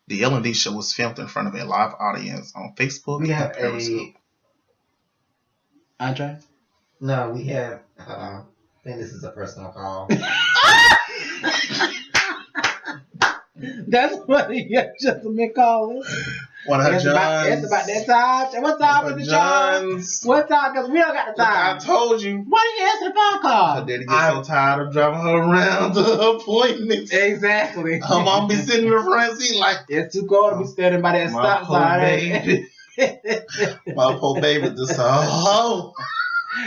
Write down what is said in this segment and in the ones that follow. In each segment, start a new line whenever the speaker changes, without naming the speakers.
The L&D Show was filmed in front of a live audience on Facebook and Periscope.
Andre?
No, we have. I think this is a personal call.
That's what the gentleman called us.
One of her Johns.
It's about that time. What time is it, Johns? What time? Because we don't got the time.
I told you.
Why didn't you answer the phone call?
Her daddy gets so tired of driving her around to her appointments.
Exactly.
Her mom be sitting in the front seat like,
it's too cold to be standing by that stop sign.
Baby. My poor baby just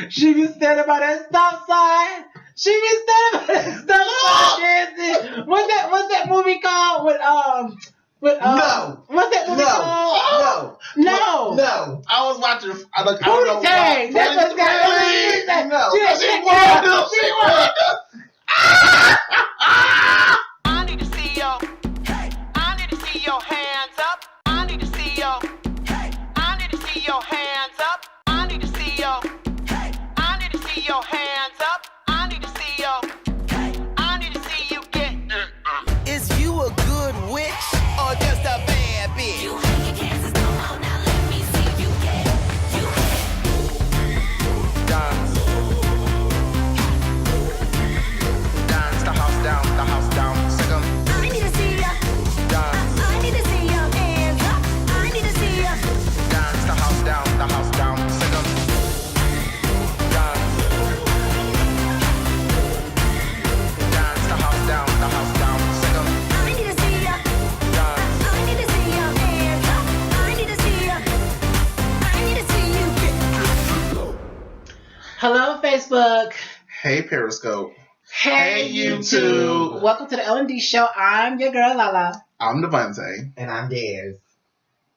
she be standing by that stop sign. She be standing by that stop sign dancing. What's that movie called?
No.
What's that movie called? No.
I was watching. I don't know.
Tang. That's what's got
She won.
I need to see your. I need to see your hands up. I need to see your. I need to see your hands up. I need to see your. I need to see your hands up. I need to see your. I need to see you get.
Is you a good witch or just a bad bitch?
You hang your chances, come on now, let me see you get.
Dance. Dance the house down, second.
I need to see ya.
Dance.
I need to see your hands up. I need to see ya.
Dance the house down, second. Dance. Dance the house down, second.
I need to see ya.
Dance.
I need to see your hands up. I need to see ya. I need to see you get.
Hello, Facebook.
Hey, Periscope.
Hey,
YouTube.
Welcome to the L&D Show. I'm your girl, Lala.
I'm Devontae.
And I'm Dez.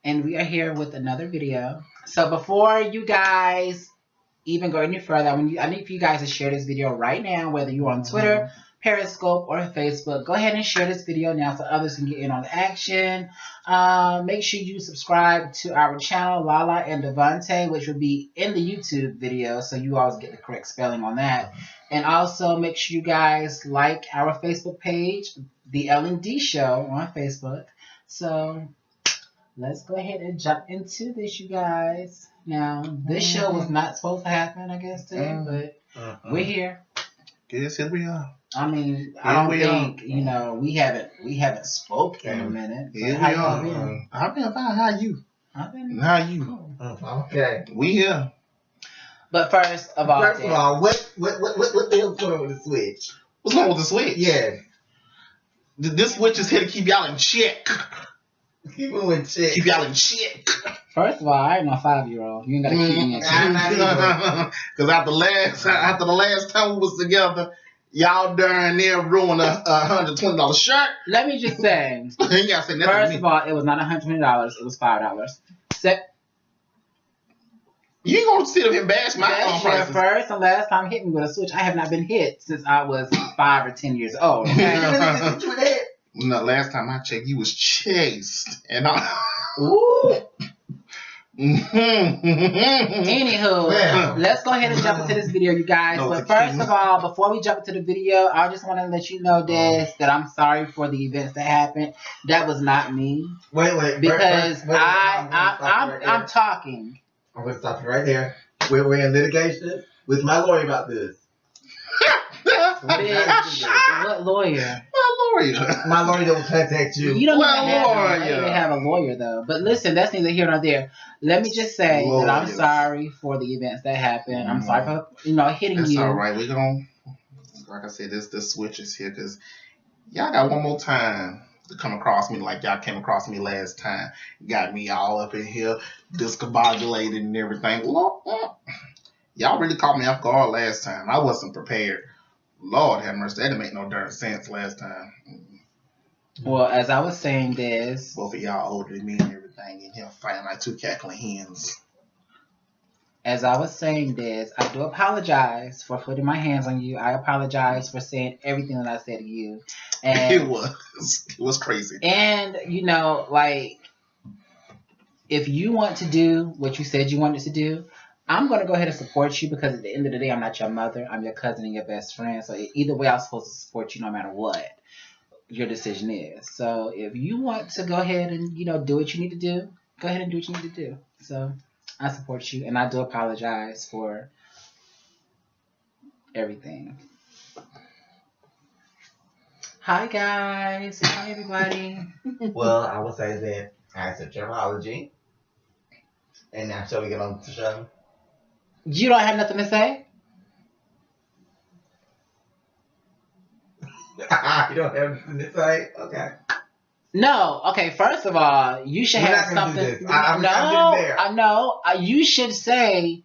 And we are here with another video. So before you guys even go any further, I need for you guys to share this video right now, whether you're on Twitter, Periscope, or Facebook. Go ahead and share this video now so others can get in on the action. Make sure you subscribe to our channel, Lala and Devontae, which will be in the YouTube video, so you always get the correct spelling on that. And also make sure you guys like our Facebook page, the L&D Show on Facebook. So let's go ahead and jump into this, you guys. Now, this show was not supposed to happen, I guess, today, but we're here.
Guess here we are.
I mean, I don't think, we haven't spoke in a minute.
Here
How
we
y'all
are.
been?
I've been fine. How you?
I've been
How you?
cool.
Okay.
We here.
But first of all,
First of all, what the hell's going on with the Switch?
What's wrong with the Switch?
Yeah.
This Switch is here to keep y'all in check.
Keep it in check.
Keep y'all in check.
first of all, I ain't no 5-year-old. You ain't gotta keep me in check.
Because after the last time we was together, y'all darn near ruined a $120 shirt.
Let me just say,
You gotta say nothing to
first
me.
of all, it was not $120. It was $5.
You ain't gonna sit up here and bash my own
That's your
prices.
first and last time hitting me with a Switch. I have not been hit since I was 5 or 10 years old. Okay?
No, last time I checked, you was chased, and I.
Ooh.
Anywho,
Let's go ahead and jump into this video, you guys.
No,
But first of all, before we jump into the video, I just want to let you know, Des, that I'm sorry for the events that happened. That was not me.
Wait.
Because
wait,
I'm talking.
I'm going to stop you right there. We're in litigation with my lawyer about this.
Bitch, what lawyer?
My lawyer don't contact you.
You don't
Well,
even have a lawyer, though. But listen, that's neither here nor there. Let me just say that I'm sorry for the events that happened. I'm sorry for hitting
that's
you.
all right. We're gonna, like I said, this Switch is here because y'all got one more time to come across me like y'all came across me last time. Got me all up in here, discombobulated and everything. Y'all really caught me off guard last time. I wasn't prepared. Lord have mercy, that didn't make no darn sense last time.
Well, as I was saying, Des,
Both of y'all older than me and everything, and him fighting like two cackling hens.
as I was saying, Des, I do apologize for putting my hands on you. I apologize for saying everything that I said to you. And
It was crazy.
And, if you want to do what you said you wanted to do, I'm going to go ahead and support you because at the end of the day, I'm not your mother. I'm your cousin and your best friend. So either way, I'm supposed to support you no matter what. your decision is. So if you want to go ahead and do what you need to do, go ahead and do what you need to do. So I support you, and I do apologize for everything. Hi guys, hi everybody.
Well, I would say that I accept your apology. And now, shall we get on to the show?
You don't have nothing to say?
You don't have anything to say? Okay.
No. Okay. First of all, you should
We're
have
not gonna do
something.
this. I'm getting there.
I know. You should say.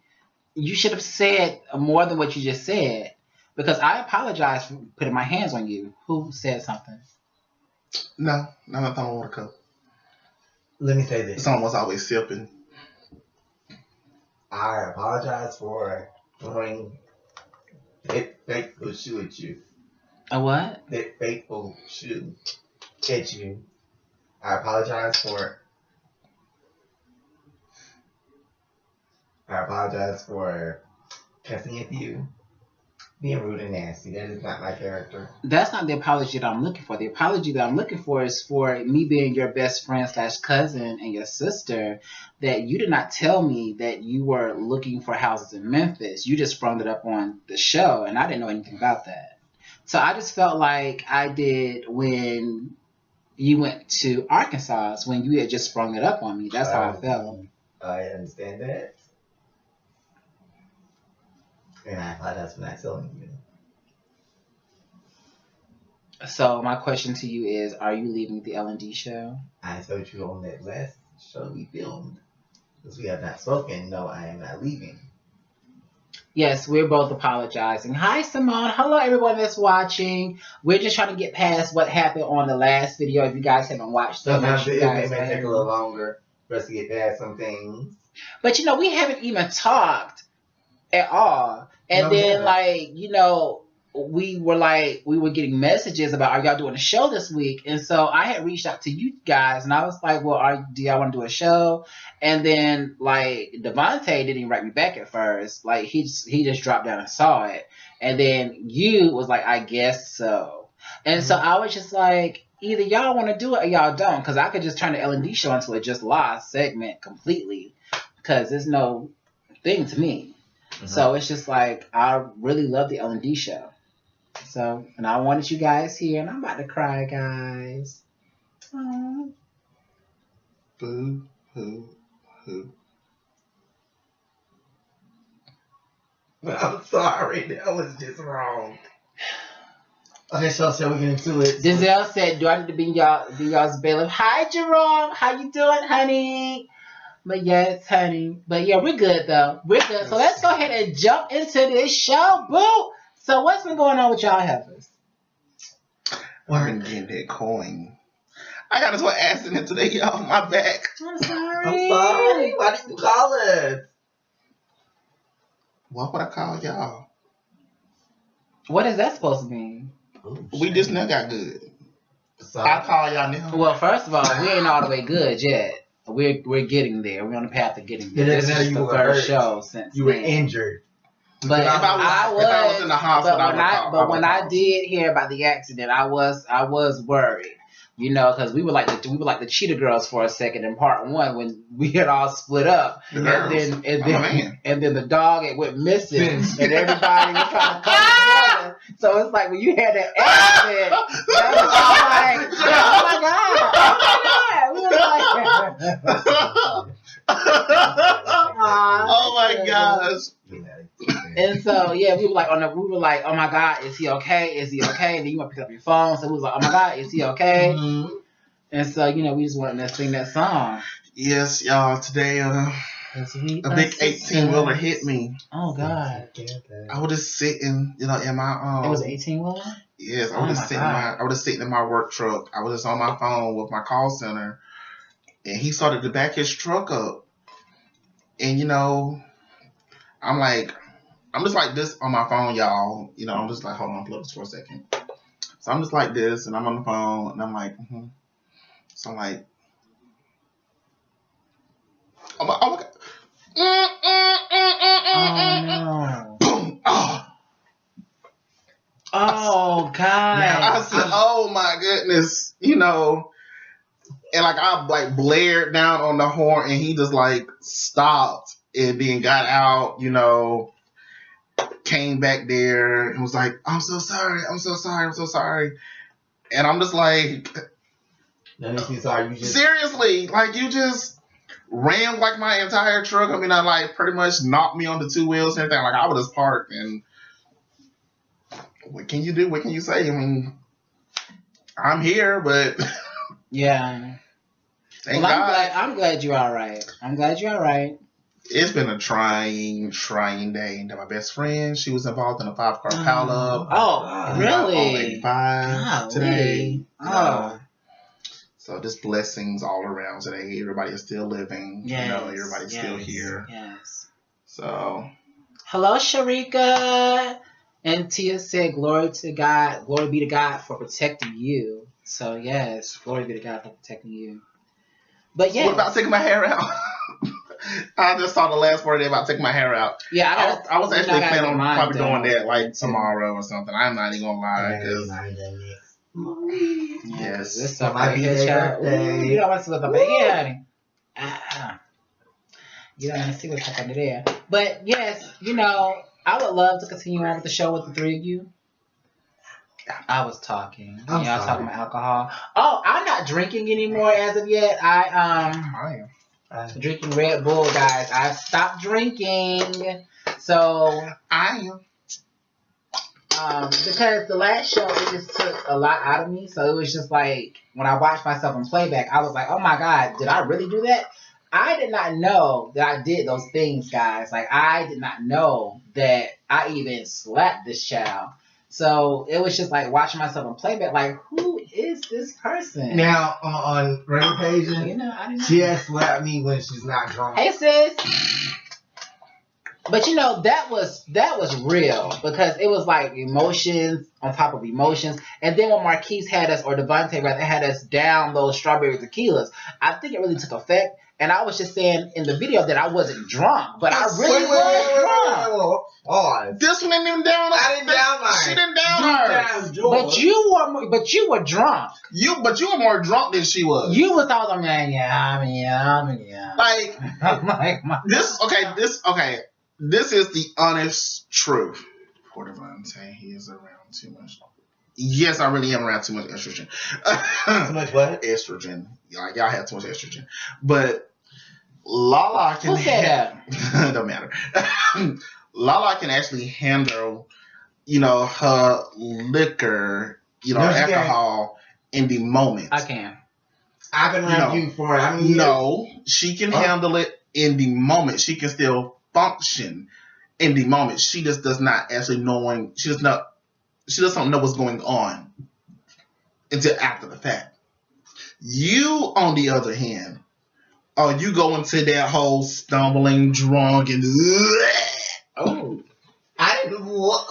You should have said more than what you just said, because I apologize for putting my hands on you. Who said something?
No, nothing on water cup.
Let me say this.
Someone was always sipping.
I apologize for throwing that fateful shoe at you.
A what?
That fateful shoe at you. I apologize for cussing at you, being rude and nasty. That is not my character.
That's not the apology that I'm looking for. The apology that I'm looking for is for me being your best friend / cousin and your sister, that you did not tell me that you were looking for houses in Memphis. You just sprung it up on the show, and I didn't know anything about that. So I just felt like I did when you went to Arkansas, when you had just sprung it up on me. That's how I felt.
I understand that. And I apologize for not telling you.
So my question to you is, are you leaving the L&D show?
I told you on that last show we filmed, because we have not spoken. No, I am not leaving.
Yes, we're both apologizing. Hi, Simone. Hello, everyone that's watching. We're just trying to get past what happened on the last video. If you guys haven't watched it,
Sometimes
you
it
guys
may take a little longer for us to get past some things.
But we haven't even talked at all. And
No,
then,
yeah.
we were getting messages about, are y'all doing a show this week? And so I had reached out to you guys, and I was like, well, do y'all want to do a show? And then, Devontae didn't even write me back at first. He just dropped down and saw it. And then you was like, I guess so. And so I was just like, either y'all want to do it or y'all don't, because I could just turn the L&D show into a just lost segment completely, because there's no thing to me. Mm-hmm. So it's just I really love the L&D show. So, and I wanted you guys here, and I'm about to cry, guys. Aww.
Boo, hoo, hoo.
I'm sorry, that was just wrong. Okay, so shall we get into it?
Denzel said, do I need to be y'all's bailiff? Hi, Jerome. How you doing, honey? But yes, honey. But yeah, we're good, though. We're good. So let's go ahead and jump into this show, boo. So what's been going on with y'all heifers?
I've been getting that coin. I got into an accident today, y'all. My back.
I'm sorry.
I'm sorry. Why didn't you call us?
Why would I call y'all?
What is that supposed to mean?
Ooh,
We just now got good.
sorry.
I'll call y'all now.
Well, first of all, we ain't all the way good yet. We're getting there. We're on the path to getting there.
Yeah,
This
now
is
you
the
were
first
hurt.
show since
You were
then.
injured.
But
If I was in the hospital,
when I did hear about the accident, I was worried, because we were like the Cheetah Girls for a second in part 1 when we had all split up,
The girls.
and then the dog it went missing, and everybody was trying to come together. So it's like when you had that accident, that was like, oh my god,
Oh my gosh.
And so we were like, oh my god, is he okay? Is he okay? And then you want to pick up your phone, so we was like, oh my god, is he okay?
Mm-hmm.
And so we just wanted to sing that song.
Yes, y'all. Today, a big 18-wheeler hit me.
Oh god,
I was just sitting, in my
it was an 18-wheeler.
Yes,
Oh, my
I was just sitting in my work truck. I was just on my phone with my call center, and he started to back his truck up. And I'm just like this on my phone, y'all. I'm just like, hold on, plug this for a second. So I'm just like this, and I'm on the phone, and I'm like, So I'm like, oh my god.
Oh no.
Boom. Oh.
Oh god.
I said, oh oh my goodness, you know. And like I like blared down on the horn, and he just like stopped and then got out, you know, came back there and was like, I'm so sorry, I'm so sorry, I'm so sorry. And I'm just like,
Let me see. Sorry, you just
seriously, like you just rammed like my entire truck. I mean, I like pretty much knocked me on the two wheels and everything. Like I was just parked, and what can you do? What can you say? I mean, I'm here, but
Yeah.
thank
Well,
God.
I'm glad you're all right. I'm glad you're all right.
It's been a trying day. That my best friend, she was involved in a 5-car pileup.
Oh,
God.
really?
On 85 today.
Oh.
So just blessings all around today. Everybody is still living.
Yes.
You know, everybody's still
yes,
here.
Yes.
So
Hello, Sharika. And Tia said, glory to God, glory be to God for protecting you. So, yes, glory be to God for protecting you. But, yeah.
what about taking my hair out? I just saw the last word about taking my hair out.
Yeah,
I was actually planning on probably doing that like
too.
tomorrow or something. I'm not even gonna lie. 'Cause
Yes.
yes,
This
So
stuff
my
right here,
birthday.
child. Ooh, you don't want to see what's up there. Yeah, honey. You don't want to see what's up under there. But, yes, you know, I would love to continue on with the show with the three of you. I was talking.
I'm
Y'all
sorry.
talking about alcohol. Oh, I'm not drinking anymore as of yet.
I am.
Drinking Red Bull, guys. I've stopped drinking. So,
I am.
because the last show, it just took a lot out of me. So it was just like, when I watched myself in playback, I was like, oh my God, did I really do that? I did not know that I did those things, guys. Like, I did not know that I even slapped this child. So it was just like watching myself in playback, like, who is this person?
Now on great occasion,
You know, I didn't know.
she has slapped me when she's not drunk.
Hey, sis. But you know, that was real because it was like emotions on top of emotions. And then when Marquise had us, or Devontae rather, had us down those strawberry tequilas, I think it really took effect. And I was just saying in the video that I wasn't drunk, but I really was drunk.
Pause.
This one ain't even down.
I didn't down mine.
She didn't down her.
But you were drunk.
But you were more drunk than she was.
You was all the man, yeah.
Like
I'm like, my
This is the honest truth. Poor Devontae, he is around too much. Yes, I really am around too much estrogen.
Too much what?
Estrogen. Like y'all have too much estrogen. But Lala can
Who said that?
Don't matter. Lala can actually handle, you know, her liquor, you know,
No, she can't.
alcohol in the moment.
I can.
I've been around
No.
you for how many years?
No, she can handle it in the moment. She can still function in the moment. She just does not actually knowing. She doesn't know what's going on until after the fact. You, on the other hand, you go into that whole stumbling, drunk, and
Oh, I didn't look.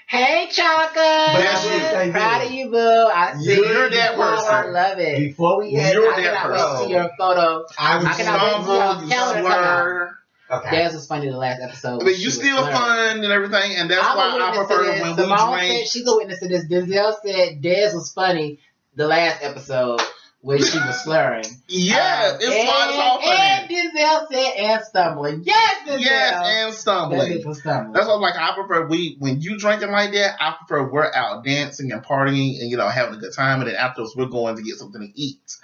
Hey, Chaka.
Yes,
you.
Proud of you, boo. I see
You're that
you.
person.
I love it.
Before we had,
You're
I
that
cannot wait to see
person.
your photo.
I was
I cannot wait to see
stumble,
your
you
calendar come out.
slur.
Okay.
Daz was funny the last episode.
I mean,
She
you
was
still
slurring.
fun and everything, and that's
I'm a
why I
witness
prefer
to this.
when
Simone
we
said
drink.
she's a witness to this. Denzel said Daz was funny the last episode when she was slurring.
Yeah, it's fun. It's all
And
funny.
Denzel said and stumbling. Yes, Denzel.
Yes, and
That
stumbling.
bitch was stumbling.
That's what I'm like. I prefer when you drinking like that. I prefer we're out dancing and partying and having a good time, and then afterwards we're going to get something to eat.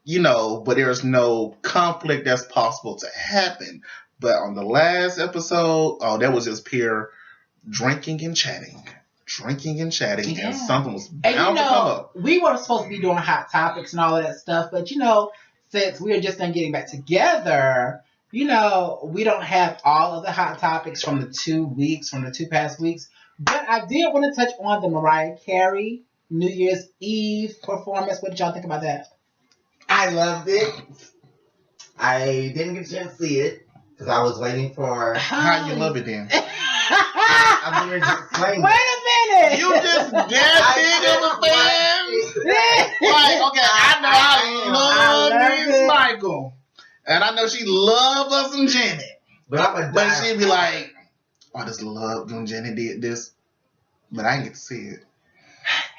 But there's no conflict that's possible to happen. But on the last episode, that was just pure drinking and chatting, and
Yeah.
something was
And
bound to come up.
we were supposed to be doing hot topics and all of that stuff, but since we are just then getting back together, we don't have all of the hot topics from the 2 past weeks. But I did want to touch on the Mariah Carey New Year's Eve performance. What did y'all think about that?
I loved it. I didn't get a chance to see it because I was waiting for.
How you love it then?
I'm here to explain.
Wait a minute!
You just that big of a fan? Like, okay, I love
I
Miss Michael. And I know she love us and Janet. But she'd be like, I just love when Janet did this. But I didn't get to see it.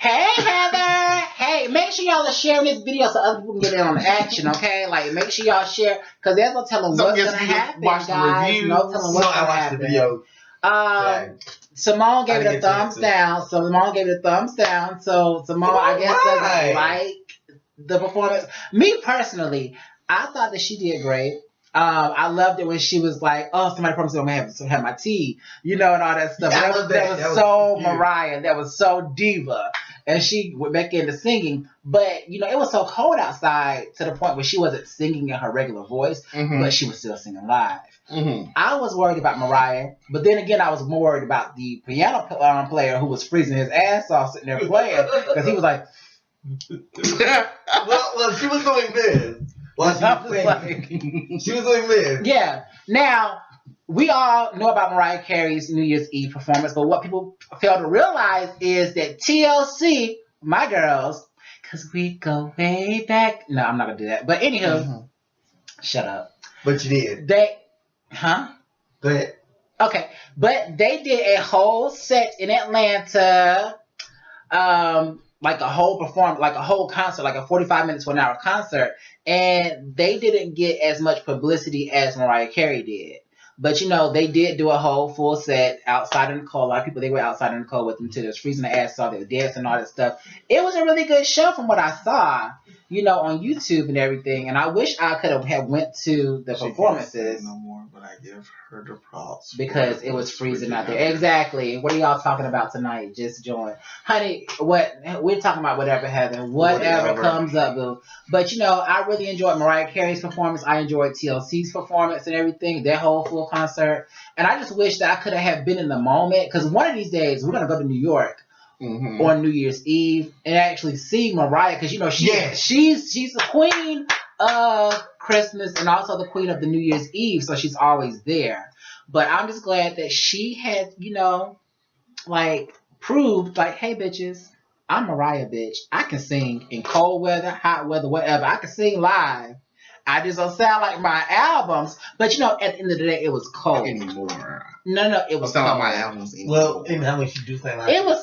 Hey, Heather. Hey, make sure y'all are sharing this video so other people can get in on the action, okay? Like, make sure y'all share, because there's no telling
So
what's
yes,
going to
we
happen,
watched the
guys.
reviews.
No telling what's going to
I watched
happen.
the video.
Simone gave
I
it a
didn't get
thumbs
to.
down. So Simone gave it a thumbs down. So Simone, I guess, doesn't like the performance. Me personally, I thought that she did great. I loved it when she was like, "Oh, somebody promised me I'm gonna have my tea," you know, and all that stuff.
Yeah, I
that
love
was
that. That was
so
cute.
Mariah. That was so diva, and she went back into singing. But you know, it was so cold outside to the point where she wasn't singing in her regular voice, but she was still singing live. I was worried about Mariah, but then again, I was more worried about the piano player who was freezing his ass off sitting there playing because he was like,
well, she was doing this. Well, she was singing. She was doing this.
yeah. Now, we all know about Mariah Carey's New Year's Eve performance, but what people fail to realize is that TLC, my girls, because we go way back. No, I'm not going to do that. But anywho, shut up.
But you did.
Huh?
Go ahead.
Okay, but they did a whole set in Atlanta, like a whole concert, like a 45 minutes to an hour concert, and they didn't get as much publicity as Mariah Carey did. But you know, they did do a whole full set outside in the cold. A lot of people, they were outside in the cold with them too. They was freezing their ass off. They were dancing and all that stuff. It was a really good show from what I saw, you know, on YouTube and everything. And I wish I could have went to the performances.
No more, but I give her the props
because it was freezing out there. Exactly. What are y'all talking about tonight? Just join, honey. What we're talking about? Whatever, Heather. Whatever comes up, boo. But you know, I really enjoyed Mariah Carey's performance. I enjoyed TLC's performance and everything. Their whole full concert. And I just wish that I could have been in the moment, because one of these days we're gonna go to New York on New Year's Eve and actually see Mariah, because you know she's the queen of Christmas and also the queen of the New Year's Eve, so she's always there. But I'm just glad that she had, you know, like proved like, hey bitches, I'm Mariah, bitch. I can sing in cold weather, hot weather, whatever. I can sing live. I just don't sound like my albums. But you know, at the end of the day, it was cold.
Anymore.
No, it was
sound
cold.
like my albums anymore.
Well, and how much you do say like
It was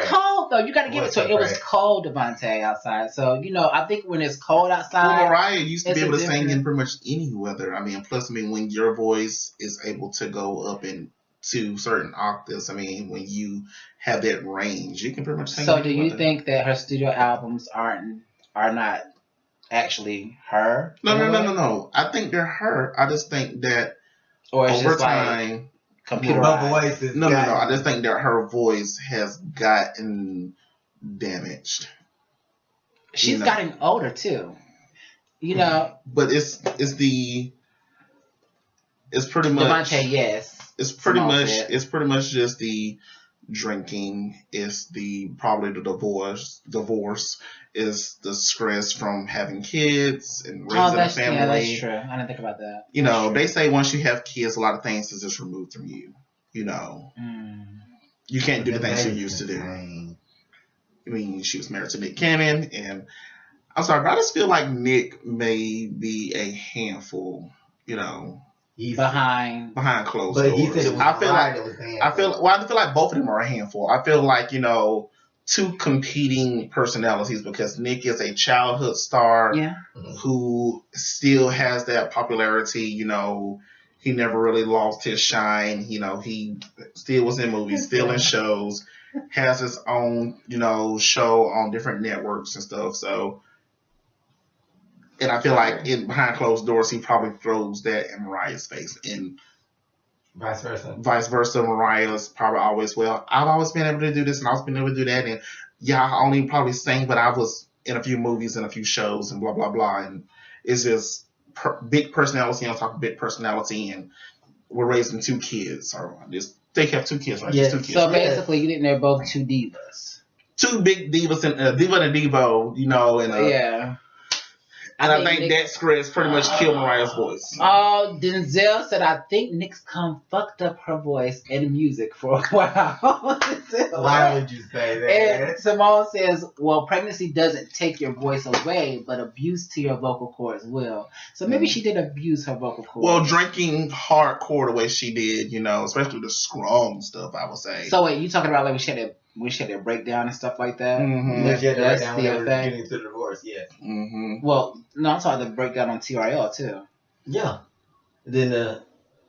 cold though. You got to give it to her. It was
right.
cold, Devontae, outside. So you know, I think when it's cold outside,
Well, Mariah used to
it's
be able
a
to sing
different-
in pretty much any weather. I mean, plus, I mean, when your voice is able to go up into certain octaves, I mean, when you have that range, you can pretty much sing.
So
any
do you
weather.
think that her studio albums are not actually her?
No. I think they're her. I just think that
Or it's
over
just like
time,
computerized?
Her voice is
no. I just think that her voice has gotten damaged.
She's
you know.
gotten older too. You know,
But it's pretty much
Devontae, yes.
it's pretty
Simone
much
said.
it's pretty much just the drinking. It's probably the divorce. Is the stress from having kids and raising a family.
Yeah, that's true. I didn't think about that.
You know, they say once you have kids, a lot of things is just removed from you. You know, you can't do the things you used to do. I mean, she was married to Nick Cannon, and I'm sorry, but I just feel like Nick may be a handful. You know,
behind
closed
But
doors.
he said it was
I feel
Mariah
like
that was the handful.
I feel like both of them are a handful. I feel like, you know, two competing personalities, because Nick is a childhood star who still has that popularity. You know, he never really lost his shine. You know, he still was in movies, still in shows, has his own, you know, show on different networks and stuff. So, and I feel like behind closed doors, he probably throws that in Mariah's face. And
Vice versa.
Mariah's probably always, well, I've always been able to do this and I've always been able to do that. And yeah, I only probably sang, but I was in a few movies and a few shows and blah, blah, blah. And it's just big personality on top of big personality. And we're raising two kids. Or they have two kids, right?
Yeah.
Just two kids.
So basically, you think they're both two divas.
Two big divas, and Diva and Devo, you know. And
yeah.
And I think that script pretty much killed Mariah's voice.
Oh, Denzel said, I think Nick's come fucked up her voice and music for a while.
Why would you say that?
And Simone says, well, pregnancy doesn't take your voice away, but abuse to your vocal cords will. So maybe she did abuse her vocal cords.
Well, drinking hardcore the way she did, you know, especially the scrum stuff, I would say.
So wait, you talking about like when she had that when she had that breakdown and stuff like that.
Mm-hmm.
She had to write
That's
down
the
when they were
effect.
getting to the divorce, yes.
Mm-hmm.
Well, no, I'm talking the breakdown on TRL too.
Yeah. Then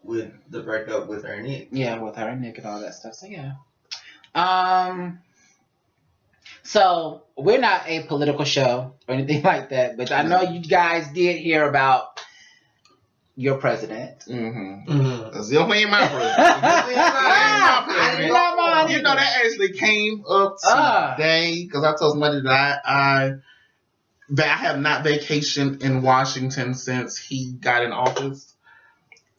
with the breakup with her and Nick.
Yeah, with her and Nick and all that stuff. So yeah. So we're not a political show or anything like that, but I know you guys did hear about your president.
Mm-hmm.
Mm-hmm.
That's definitely my president. You know, that actually came up today because I told somebody that I have not vacationed in Washington since he got in office.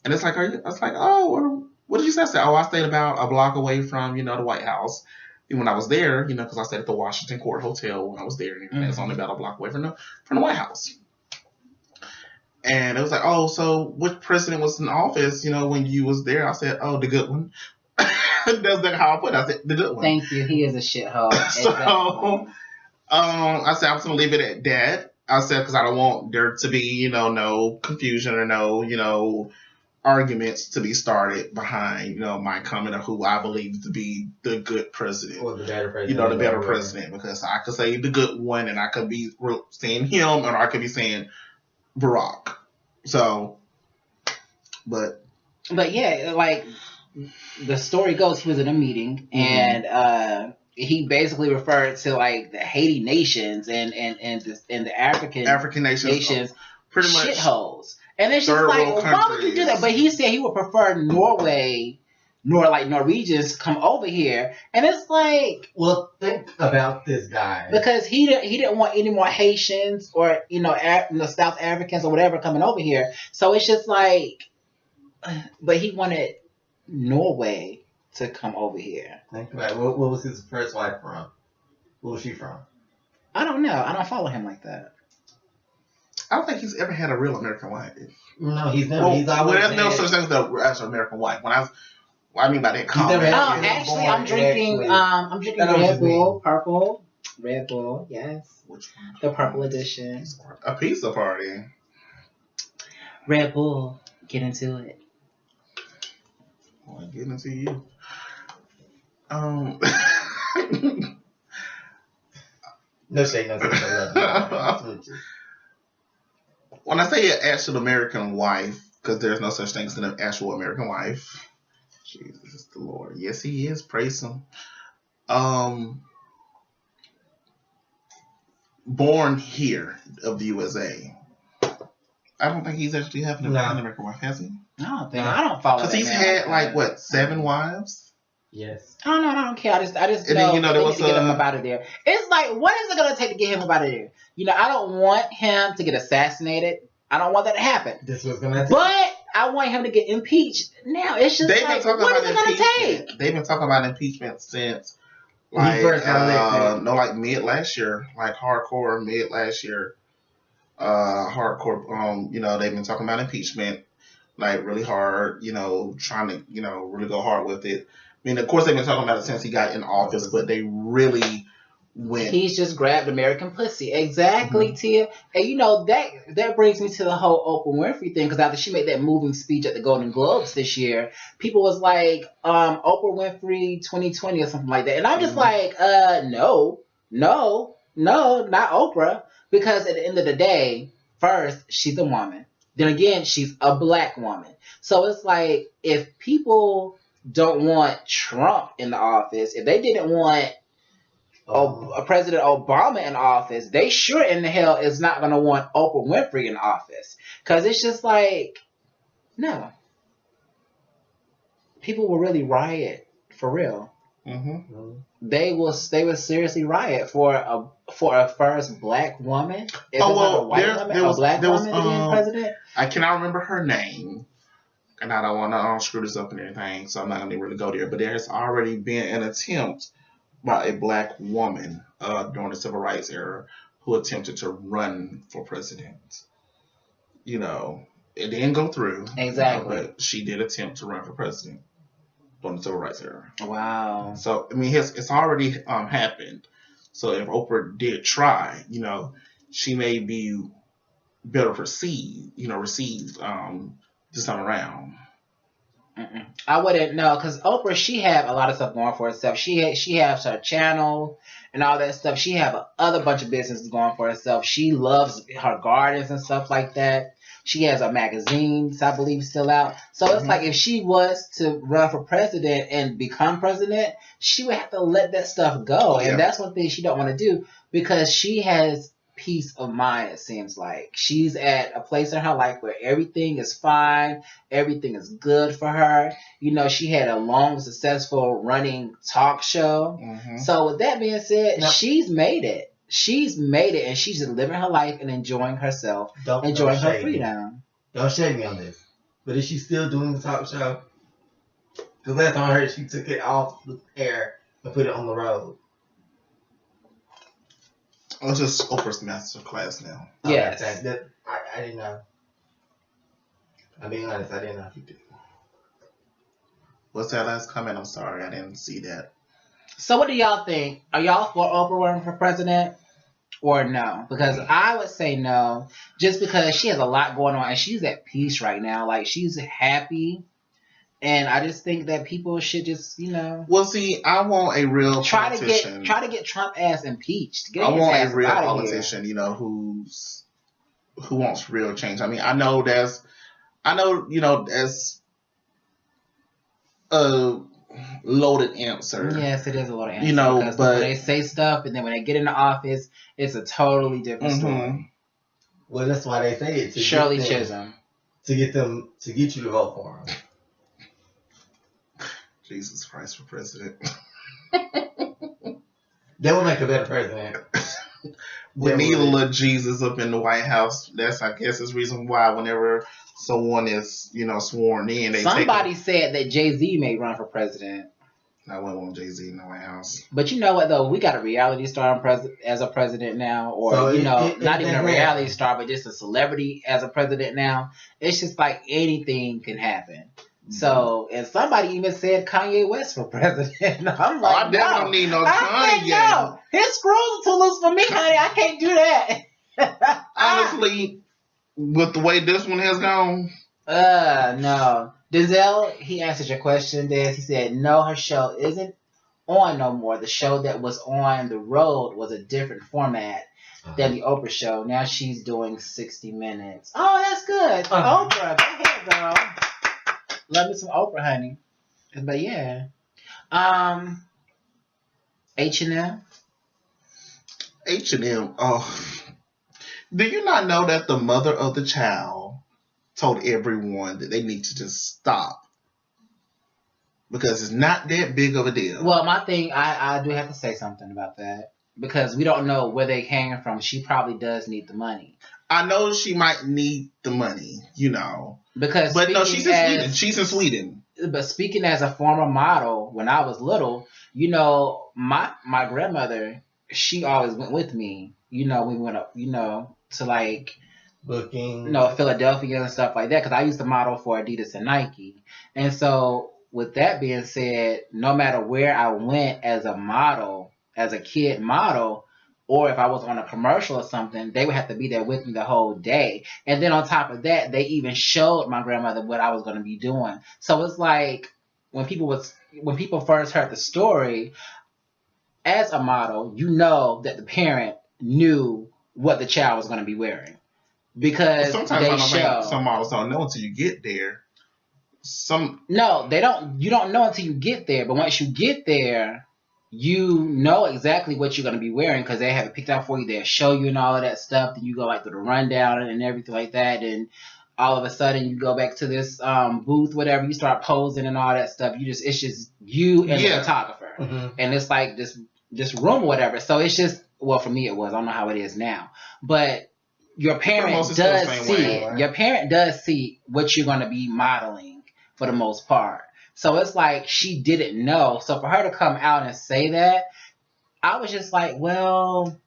And it's like, I was like, oh, what did you say? I said, I stayed about a block away from, the White House. And when I was there, because I stayed at the Washington Court Hotel when I was there, and everything. It's only about a block away from the White House. And it was like, oh, so which president was in office, when you was there? I said, oh, the good one. That's how I put it. I said, the good one.
Thank you. He is a shithole.
So, I said, I'm just going to leave it at that. I said, because I don't want there to be, no confusion or no, arguments to be started behind, my comment of who I believe to be the good president.
Or the better president.
The better president. Because I could say the good one, and I could be saying him, or I could be saying Barack. So, but
yeah, like the story goes, he was in a meeting and he basically referred to like the Haiti nations and the African nations
pretty much
shitholes. And it's just like, why would you do that? But he said he would prefer Norwegians come over here, and it's like,
well, think about this guy
because he didn't want any more Haitians or South Africans or whatever coming over here. So it's just like, but he wanted Norway to come over here.
Think about it. What was his first wife from? Where was she from?
I don't know. I don't follow him like that.
I don't think he's ever had a real American wife.
No, he's never. He's always
there's no such thing as an American wife. What I mean by that comment.
Actually, I'm drinking Red Bull, purple. Red Bull, yes.
Which one?
The purple edition.
A pizza party.
Red Bull, get into it.
Well, get into you.
No shade, no shade.
When I say an actual American wife, because there's no such thing as an actual American wife. Jesus the Lord. Yes, he is. Praise him. Born here of the USA. I don't think he's actually having an American wife, has he?
I don't follow.
Because he's had 7 wives.
Yes.
I don't care. I just
And
know
then, there was
to get him up out of there. It's like, what is it gonna take to get him up out of there? I don't want him to get assassinated. I don't want that to happen.
This was gonna.
But I want him to get impeached. Now it's just what is it gonna take?
They've been talking about impeachment since mid last year, hardcore mid last year. They've been talking about impeachment, really hard. Trying to really go hard with it. I mean, of course, they've been talking about it since he got in office, but they really went. He's
just grabbed American pussy. Exactly, Tia. And that brings me to the whole Oprah Winfrey thing, because after she made that moving speech at the Golden Globes this year, people was like, Oprah Winfrey 2020 or something like that. And I'm just like, no, not Oprah. Because at the end of the day, first, she's a woman. Then again, she's a black woman. So it's like, if people don't want Trump in the office, if they didn't want President Obama in office, they sure in the hell is not going to want Oprah Winfrey in office. Because it's just like, no. People will really riot for real.
Mm-hmm.
They will seriously riot for a first black woman. If it's not a white woman, a black woman being president.
I cannot remember her name. And I don't want to screw this up and everything, so I'm not going to really go there. But there has already been an attempt by a black woman during the Civil Rights era who attempted to run for president. It didn't go through.
Exactly.
But she did attempt to run for president during the Civil Rights era.
Wow.
So, I mean, it's already happened. So if Oprah did try, she may be better received this time around.
I wouldn't know because Oprah, she had a lot of stuff going for herself. She has her channel and all that stuff. She have a other bunch of businesses going for herself. She loves her gardens and stuff like that. She has a magazines, I believe, still out. So it's like if she was to run for president and become president, she would have to let that stuff go. And that's one thing she don't want to do because she has peace of mind, it seems like. She's at a place in her life where everything is fine, everything is good for her. You know, she had a long, successful running talk show. So with that being said, she's made it. She's made it, and she's just living her life and enjoying herself, enjoying her freedom.
Don't shame me on this. But is she still doing the talk show? Because last time I heard, she took it off the air and put it on the road.
Oh, it's just Oprah's master class now.
Yes.
I didn't know. I'm being honest, I didn't know.
What's that last comment? I'm sorry, I didn't see that.
So what do y'all think? Are y'all for Oprah running for president or no? Because I would say no, just because she has a lot going on and she's at peace right now. Like, she's happy. And I just think that people should just, you know.
Well, see, I want a real politician.
Try to get Trump ass impeached.
I want a real politician, you know, who wants real change. I mean, I know, you know, that's a loaded answer.
Yes, it is a loaded answer.
You know,
because
but
they say stuff, and then when they get into office, it's a totally different story.
Well, that's why they say it.
Shirley Chisholm.
To get you to vote for them.
Jesus Christ for president.
That would make a better president.
We need a little Jesus up in the White House. That's, I guess, is reason why whenever someone is, you know, sworn in,
somebody said that Jay-Z may run for president.
I wouldn't want Jay-Z in the White House.
But you know what, though? We got a reality star as a president now. Or, so not even a reality star, but just a celebrity as a president now. It's just like anything can happen. So, and somebody even said Kanye West for president. I'm like,
I definitely don't need no Kanye.
No. His screws are too loose for me, honey. I can't do that.
Honestly, with the way this one has gone.
No. Denzel, he answered your question, Des. He said, no, her show isn't on no more. The show that was on the road was a different format than the Oprah show. Now she's doing 60 Minutes. Oh, that's good. Oprah, go ahead, girl. Love me some Oprah, honey. But yeah. H&M.
H&M. Oh. Do you not know that the mother of the child told everyone that they need to just stop? Because it's not that big of a deal.
Well, my thing, I do have to say something about that. Because we don't know where they came from. She probably does need the money.
I know she might need the money, you know.
But
no, she's in Sweden. She's in Sweden.
But speaking as a former model, when I was little, you know, my grandmother, she always went with me. You know, we went up, you know, to like
booking,
you know, Philadelphia and stuff like that. Because I used to model for Adidas and Nike. And so, with that being said, no matter where I went as a model, as a kid model, or if I was on a commercial or something, they would have to be there with me the whole day. And then on top of that, they even showed my grandmother what I was going to be doing. So it's like when people first heard the story, as a model, you know that the parent knew what the child was going to be wearing because
sometimes I don't think some models don't know until you get there.
No, they don't. You don't know until you get there. But once you get there, you know exactly what you're going to be wearing because they have it picked out for you. They'll show you and all of that stuff. Then you go like to the rundown and everything like that. And all of a sudden you go back to this booth, whatever. You start posing and all that stuff. It's just you and the photographer. Mm-hmm. And it's like this room or whatever. So it's just, well, for me it was. I don't know how it is now. But your parent does see it. Right? Your parent does see what you're going to be modeling for the most part. So it's like she didn't know. So for her to come out and say that, I was just like, well,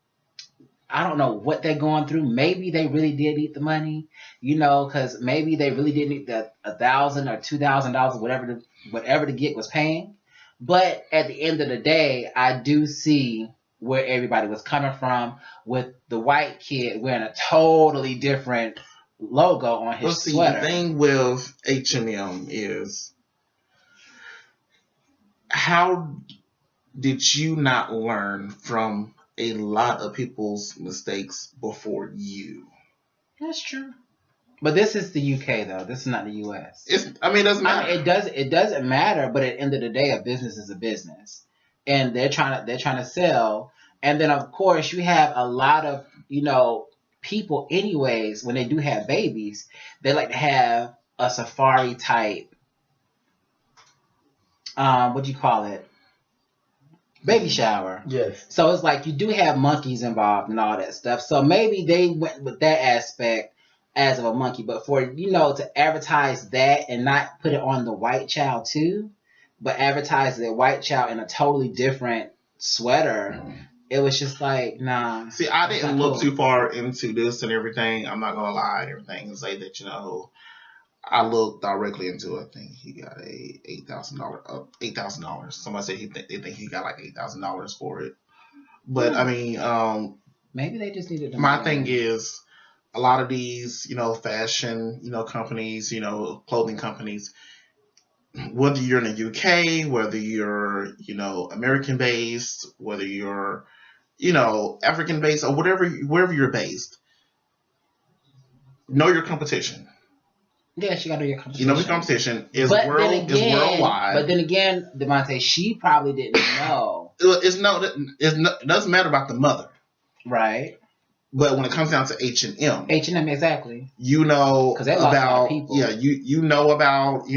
I don't know what they're going through. Maybe they really did need the money, you know, because maybe they really did need the $1,000 or $2,000, whatever the gig was paying. But at the end of the day, I do see where everybody was coming from with the white kid wearing a totally different logo on his sweater.
The thing with H&M is how did you not learn from a lot of people's mistakes before you?
That's true. But this is the UK though. This is not the US.
It doesn't matter.
It doesn't matter. But at the end of the day, a business is a business, and they're trying to sell. And then of course you have a lot of people. Anyways, when they do have babies, they like to have a safari type. What do you call it? Baby shower.
Yes.
So it's like you do have monkeys involved and all that stuff. So maybe they went with that aspect as of a monkey. But for, to advertise that and not put it on the white child too, but advertise the white child in a totally different sweater, it was just like, nah.
See, I didn't look too far into this and everything. I'm not going to lie and everything and say that, I looked directly into it. I think he got a $8,000. Somebody said they think he got like $8,000 for it. But
maybe they just needed.
My thing is, a lot of these, fashion, companies, clothing companies, whether you're in the UK, whether you're, American based, whether you're, African based, or wherever you're based, know your competition.
Yes, you gotta do your competition.
Your competition is worldwide.
But then again, Devontae, she probably didn't know.
It doesn't matter about the mother,
right?
But when it comes down to H&M,
exactly.
Because
they lost a lot of people.
Yeah, you know about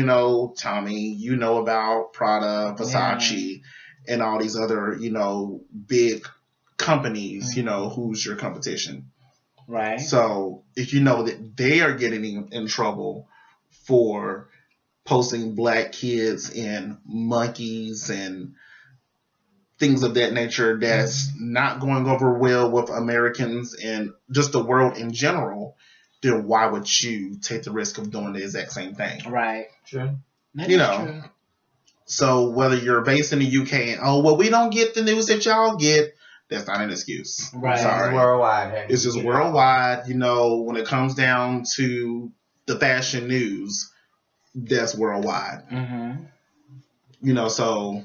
Tommy, about Prada, Versace, and all these other big companies. Who's your competition.
Right.
So if you know that they are getting in trouble for posting black kids and monkeys and things of that nature that's not going over well with Americans and just the world in general, then why would you take the risk of doing the exact same thing?
Right.
True.
True.
So whether you're based in the UK and, we don't get the news that y'all get, that's not an excuse.
Right.
Sorry.
It's worldwide. Hey.
It's just worldwide. When it comes down to the fashion news, that's worldwide.
Mm-hmm.
So,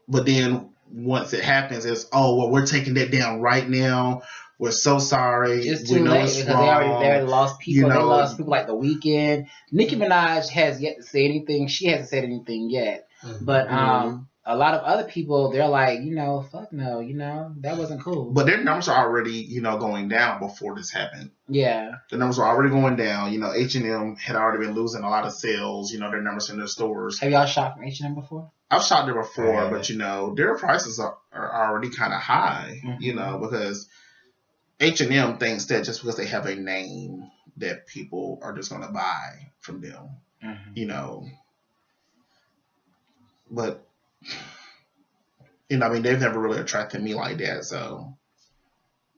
but then once it happens, it's, we're taking that down right now. We're so sorry.
It's too late because they already lost people. They lost people like The Weeknd. Nicki Minaj has yet to say anything. She hasn't said anything yet. Mm-hmm. But a lot of other people, they're like, fuck no, that wasn't cool.
But their numbers are already, going down before this happened.
Yeah. The
numbers were already going down. H&M had already been losing a lot of sales, their numbers in their stores.
Have y'all shopped from H&M before?
I've shopped there before, but, their prices are already kind of high, because H&M thinks that just because they have a name that people are just going to buy from them, But... they've never really attracted me like that. So,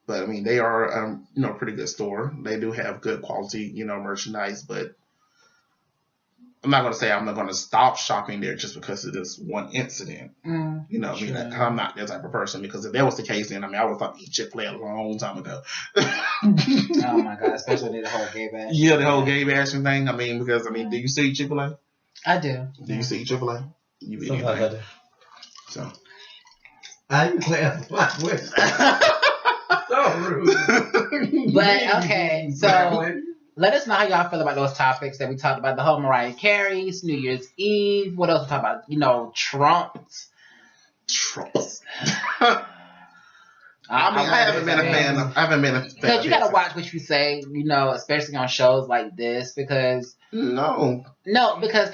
but they are, a pretty good store. They do have good quality, merchandise. But I'm not going to say I'm not going to stop shopping there just because of this one incident. Sure. I'm not that type of person, because if that was the case, then I would have thought eat Chick-fil-A a long time ago.
Oh my God! Especially the whole gay bash.
Yeah, the whole gay bashing thing. Because do you see Chick-fil-A?
I do.
Do you see Chick-fil-A? You eat
Sometimes I do.
So.
I ain't playing with so rude.
But okay, so let us know how y'all feel about those topics that we talked about. The whole Mariah Carey's, New Year's Eve. What else we talked about? Trumps.
I haven't been a fan.
Because you gotta watch what you say, especially on shows like this. Because because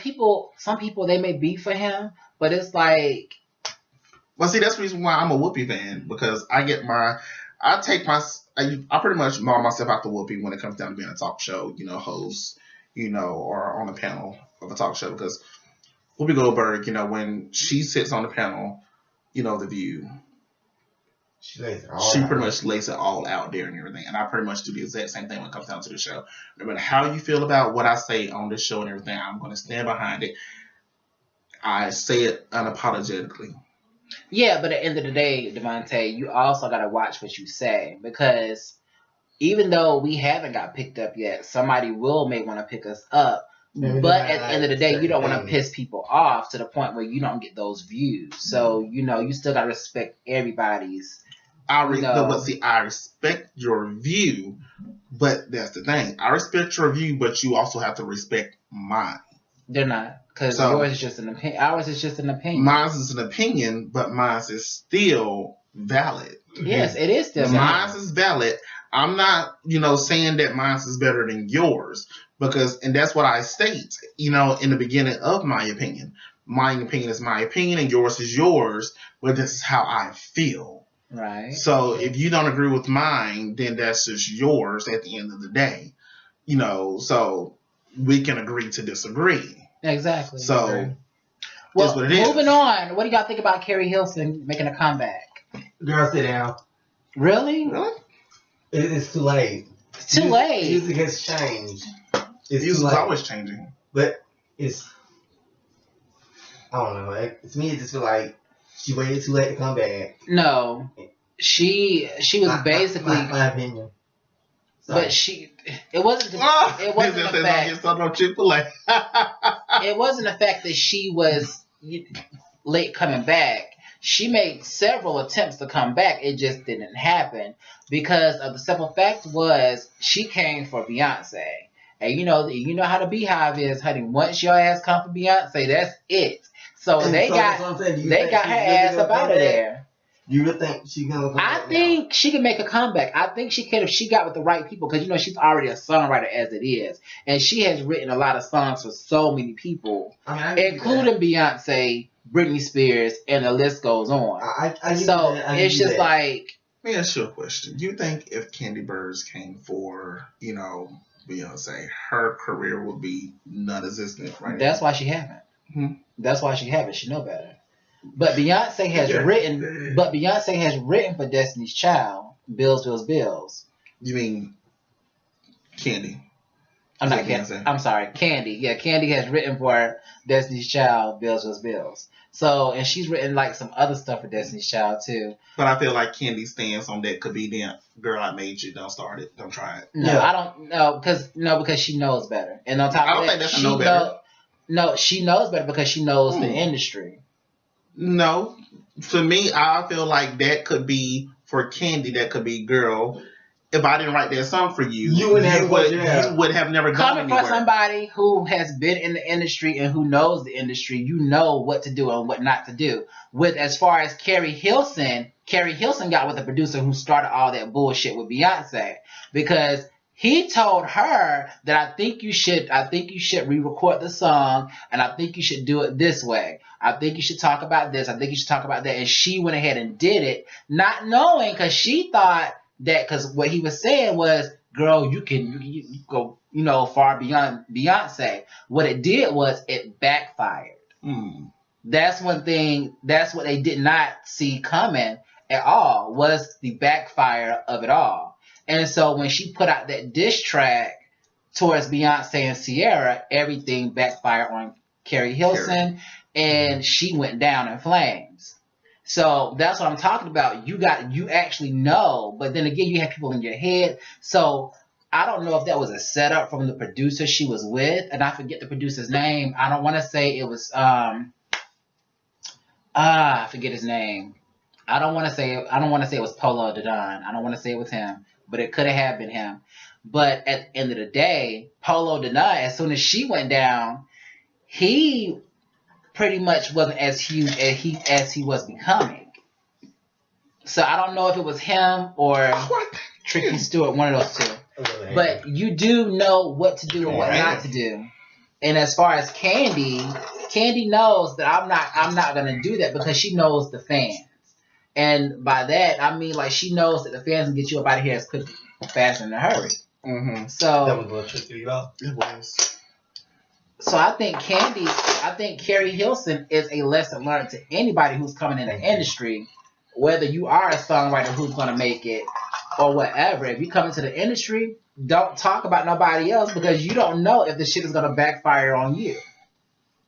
some people they may be for him, but it's like.
Well, see, that's the reason why I'm a Whoopi fan, because I pretty much maul myself out the Whoopi when it comes down to being a talk show, host, or on a panel of a talk show, because Whoopi Goldberg, when she sits on the panel, The View, she pretty much lays it all out there and everything, and I pretty much do the exact same thing when it comes down to the show. No matter how you feel about what I say on this show and everything, I'm going to stand behind it. I say it unapologetically.
Yeah, but at the end of the day, Devontae, you also got to watch what you say, because even though we haven't got picked up yet, somebody may want to pick us up But at the end of the day, you don't want to piss people off to the point where you don't get those views. So, you still got to respect everybody's.
I respect your view, but that's the thing. I respect your view, but you also have to respect mine.
They're not. Because yours is just an opinion. Ours is just an opinion.
Mine is an opinion, but mine is still valid.
Yes, it is still
valid. Mine is valid. I'm not, saying that mine is better than yours. And that's what I state, in the beginning of my opinion. My opinion is my opinion and yours is yours, but this is how I feel.
Right.
So if you don't agree with mine, then that's just yours at the end of the day. So we can agree to disagree.
Exactly.
So that's what it is.
Moving on, what do y'all think about Keri Hilson making a comeback?
Girl, sit down.
Really?
It's too late.
It's too late.
Music has changed.
Music's always changing.
But I don't know. To me, it just feel like she waited too late to come back.
No. She was basically...
My opinion. Sorry.
But it wasn't the fact... It wasn't the fact that she was late coming back. She made several attempts to come back. It just didn't happen because of the simple fact was she came for Beyonce. And you know how the Beehive is, honey. Once your ass come for Beyonce, that's it. So they got her ass up out of there.
You would think she gonna come back?
I think she can make a comeback. I think she could if she got with the right people because she's already a songwriter as it is, and she has written a lot of songs for so many people, including Beyonce, Britney Spears, and the list goes on. It's just like.
Let me ask you a question. Do you think if Candy Birds came for Beyonce, her career would be non-existent right now?
That's why she haven't. Mm-hmm. That's why she haven't. She know better. But Beyonce has written. But Beyonce has written for Destiny's Child. Bills, Bills, Bills.
You mean Candy?
I'm not Candy. I'm sorry, Candy. Yeah, Candy has written for Destiny's Child. Bills, Bills, Bills. So, and she's written like some other stuff for Destiny's Child too.
But I feel like Candy's stance on that could be then, girl, I made you. Don't start it. Don't try it.
No, I don't know because she knows better. And on top of that, she knows. No, she knows better because she knows the industry. No,
for me, I feel like that could be for Candy. That could be, girl. If I didn't write that song for you, you would have never gone anywhere.
Coming from somebody who has been in the industry and who knows the industry, you know what to do and what not to do. With as far as Keri Hilson got with the producer who started all that bullshit with Beyonce because he told her that I think you should re-record the song and I think you should do it this way. I think you should talk about this. I think you should talk about that. And she went ahead and did it, not knowing because she thought that because what he was saying was, girl, you go, far beyond Beyonce. What it did was it backfired. That's one thing. That's what they did not see coming at all was the backfire of it all. And so when she put out that diss track towards Beyonce and Sierra, everything backfired on Keri Hilson, and she went down in flames. So that's what I'm talking about. You actually know, but then again, you have people in your head. So I don't know if that was a setup from the producer she was with, and I forget the producer's name. I don't want to say it was I forget his name. I don't want to say it was Polo Dedon. I don't want to say it was him, but it could have been him. But at the end of the day, Polo Dedon, as soon as she went down, he pretty much wasn't as huge as he was becoming. So I don't know if it was him or Tricky Stewart, one of those two. But you do know what to do and what not to do. And as far as Candy knows that I'm not gonna do that because she knows the fans. And by that I mean like she knows that the fans can get you up out of here as quick, fast, and in a hurry. Mm-hmm. So
that was a little tricky, though.
It was.
So I think Keri Hilson is a lesson learned to anybody who's coming in the industry, whether you are a songwriter who's going to make it or whatever. If you come into the industry, don't talk about nobody else because you don't know if the shit is going to backfire on you.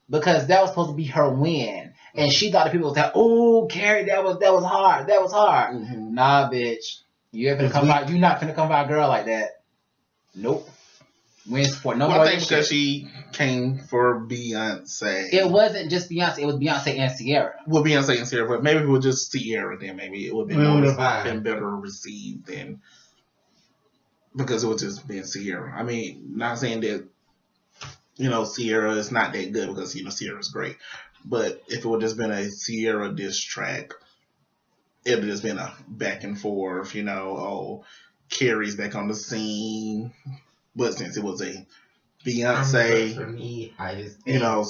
Because that was supposed to be her win. And she thought the people would say, oh, Keri, that was hard. That was hard. Mm-hmm. Nah, bitch. You're not going to come by a girl like that. Nope. We ain't support no
Well,
more
I think
this
because
shit.
she came for Beyonce.
It wasn't just Beyonce. It was Beyonce and Sierra.
Well, Beyonce and Sierra, but maybe if it was just Sierra, then maybe it would have been better received than because it was just being Sierra. I mean, not saying that Sierra is not that good because Sierra's great, but if it would just been a Sierra diss track, it would just been a back and forth. Keri's back on the scene, but since it was a Beyonce,
for me, I just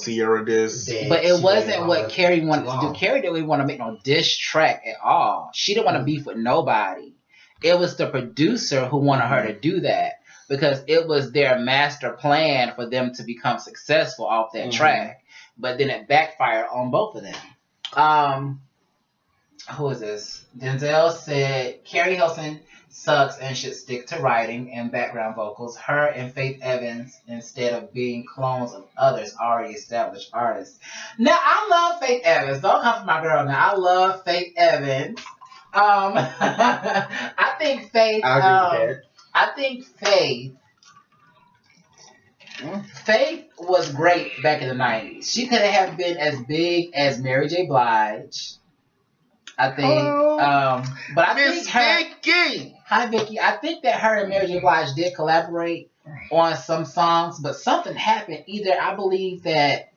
Sierra diss.
But it wasn't what Keri wanted to do. Keri didn't want to make no diss track at all. She didn't want to beef with nobody. It was the producer who wanted her to do that because it was their master plan for them to become successful off that track. But then it backfired on both of them. Who is this? Denzel said Keri Hilson sucks and should stick to writing and background vocals. Her and Faith Evans instead of being clones of others already established artists. Now I love Faith Evans. Don't come for my girl now. I love Faith Evans. I think Faith. Faith was great back in the 90s. She could have been as big as Mary J. Blige. I think. But I think
Vicky.
Hi, Vicky. I think that her and Mary J. Blige did collaborate on some songs, but something happened. Either I believe that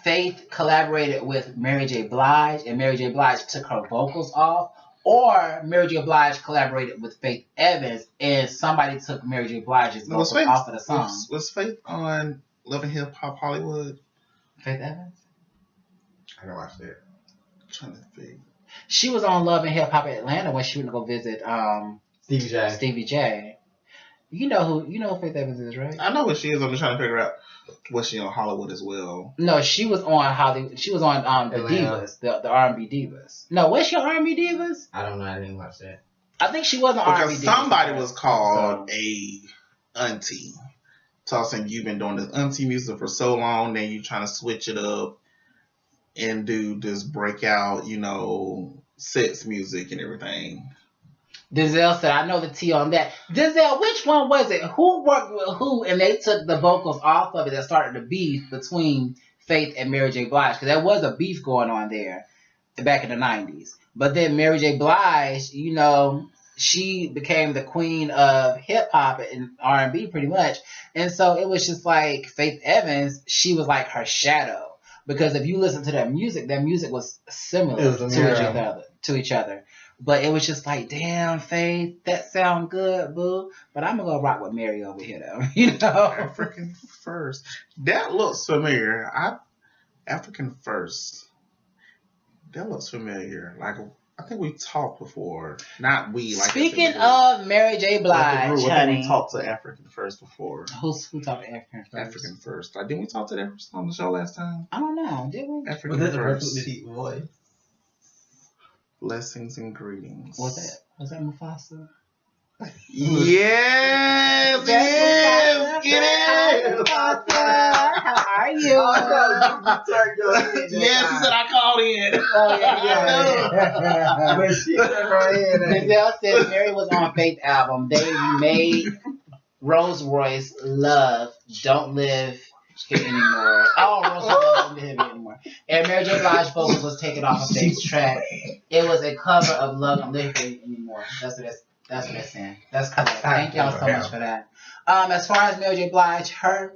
Faith collaborated with Mary J. Blige, and Mary J. Blige took her vocals off, or Mary J. Blige collaborated with Faith Evans, and somebody took Mary J. Blige's vocals off of the song.
Was Faith on Love and Hip Hop Hollywood?
Faith Evans?
I can watch that.
I'm trying to think.
She was on Love and Hip Hop Atlanta when she went to go visit Stevie J. You know who Faith Evans is, right?
I know what she is. I'm just trying to figure out was she on Hollywood as well.
No, she was on Hollywood. She was on the Divas, the R&B Divas. No, was she on R&B Divas?
I don't know. I didn't watch that.
I think she was on R&B Divas.
Because somebody was called a auntie. Tossing, you've been doing this auntie music for so long, then you trying to switch it up and do this breakout, sex music and everything.
Denzel said, I know the tea on that. Denzel, which one was it? Who worked with who and they took the vocals off of it that started the beef between Faith and Mary J. Blige? Because there was a beef going on there back in the 90s. But then Mary J. Blige, she became the queen of hip-hop and R&B pretty much. And so it was just like Faith Evans, she was like her shadow. Because if you listen to that music was similar to each other. But it was just like, damn, Faith, that sound good, boo. But I'm going to go rock with Mary over here, though.
African First. That looks familiar. African First. That looks familiar. Like, I think we talked before. Not we. Like
Speaking of Mary J. Blige,
I think we talked to African First before.
Who talked to African First?
African First. Didn't we talk to that person on the show last time?
I don't know. Did we?
African
Was that
First.
the deep voice?
Blessings and greetings.
Was that Mufasa?
Yes, it is.
Mufasa. How are you?
Yes, he said I called in.
Oh, yeah.
But she right here.
Denzel said Mary was on Faith album. They made Rolls Royce Love Don't Live Here Anymore. Oh, Rolls Royce Don't Live Here Anymore. And Mary J. Blige vocals was taken off of Faith's track. It was a cover of Love Don't Live Here Anymore. That's what that's saying. That's correct. Thank y'all so much for that. As far as Mary J. Blige, her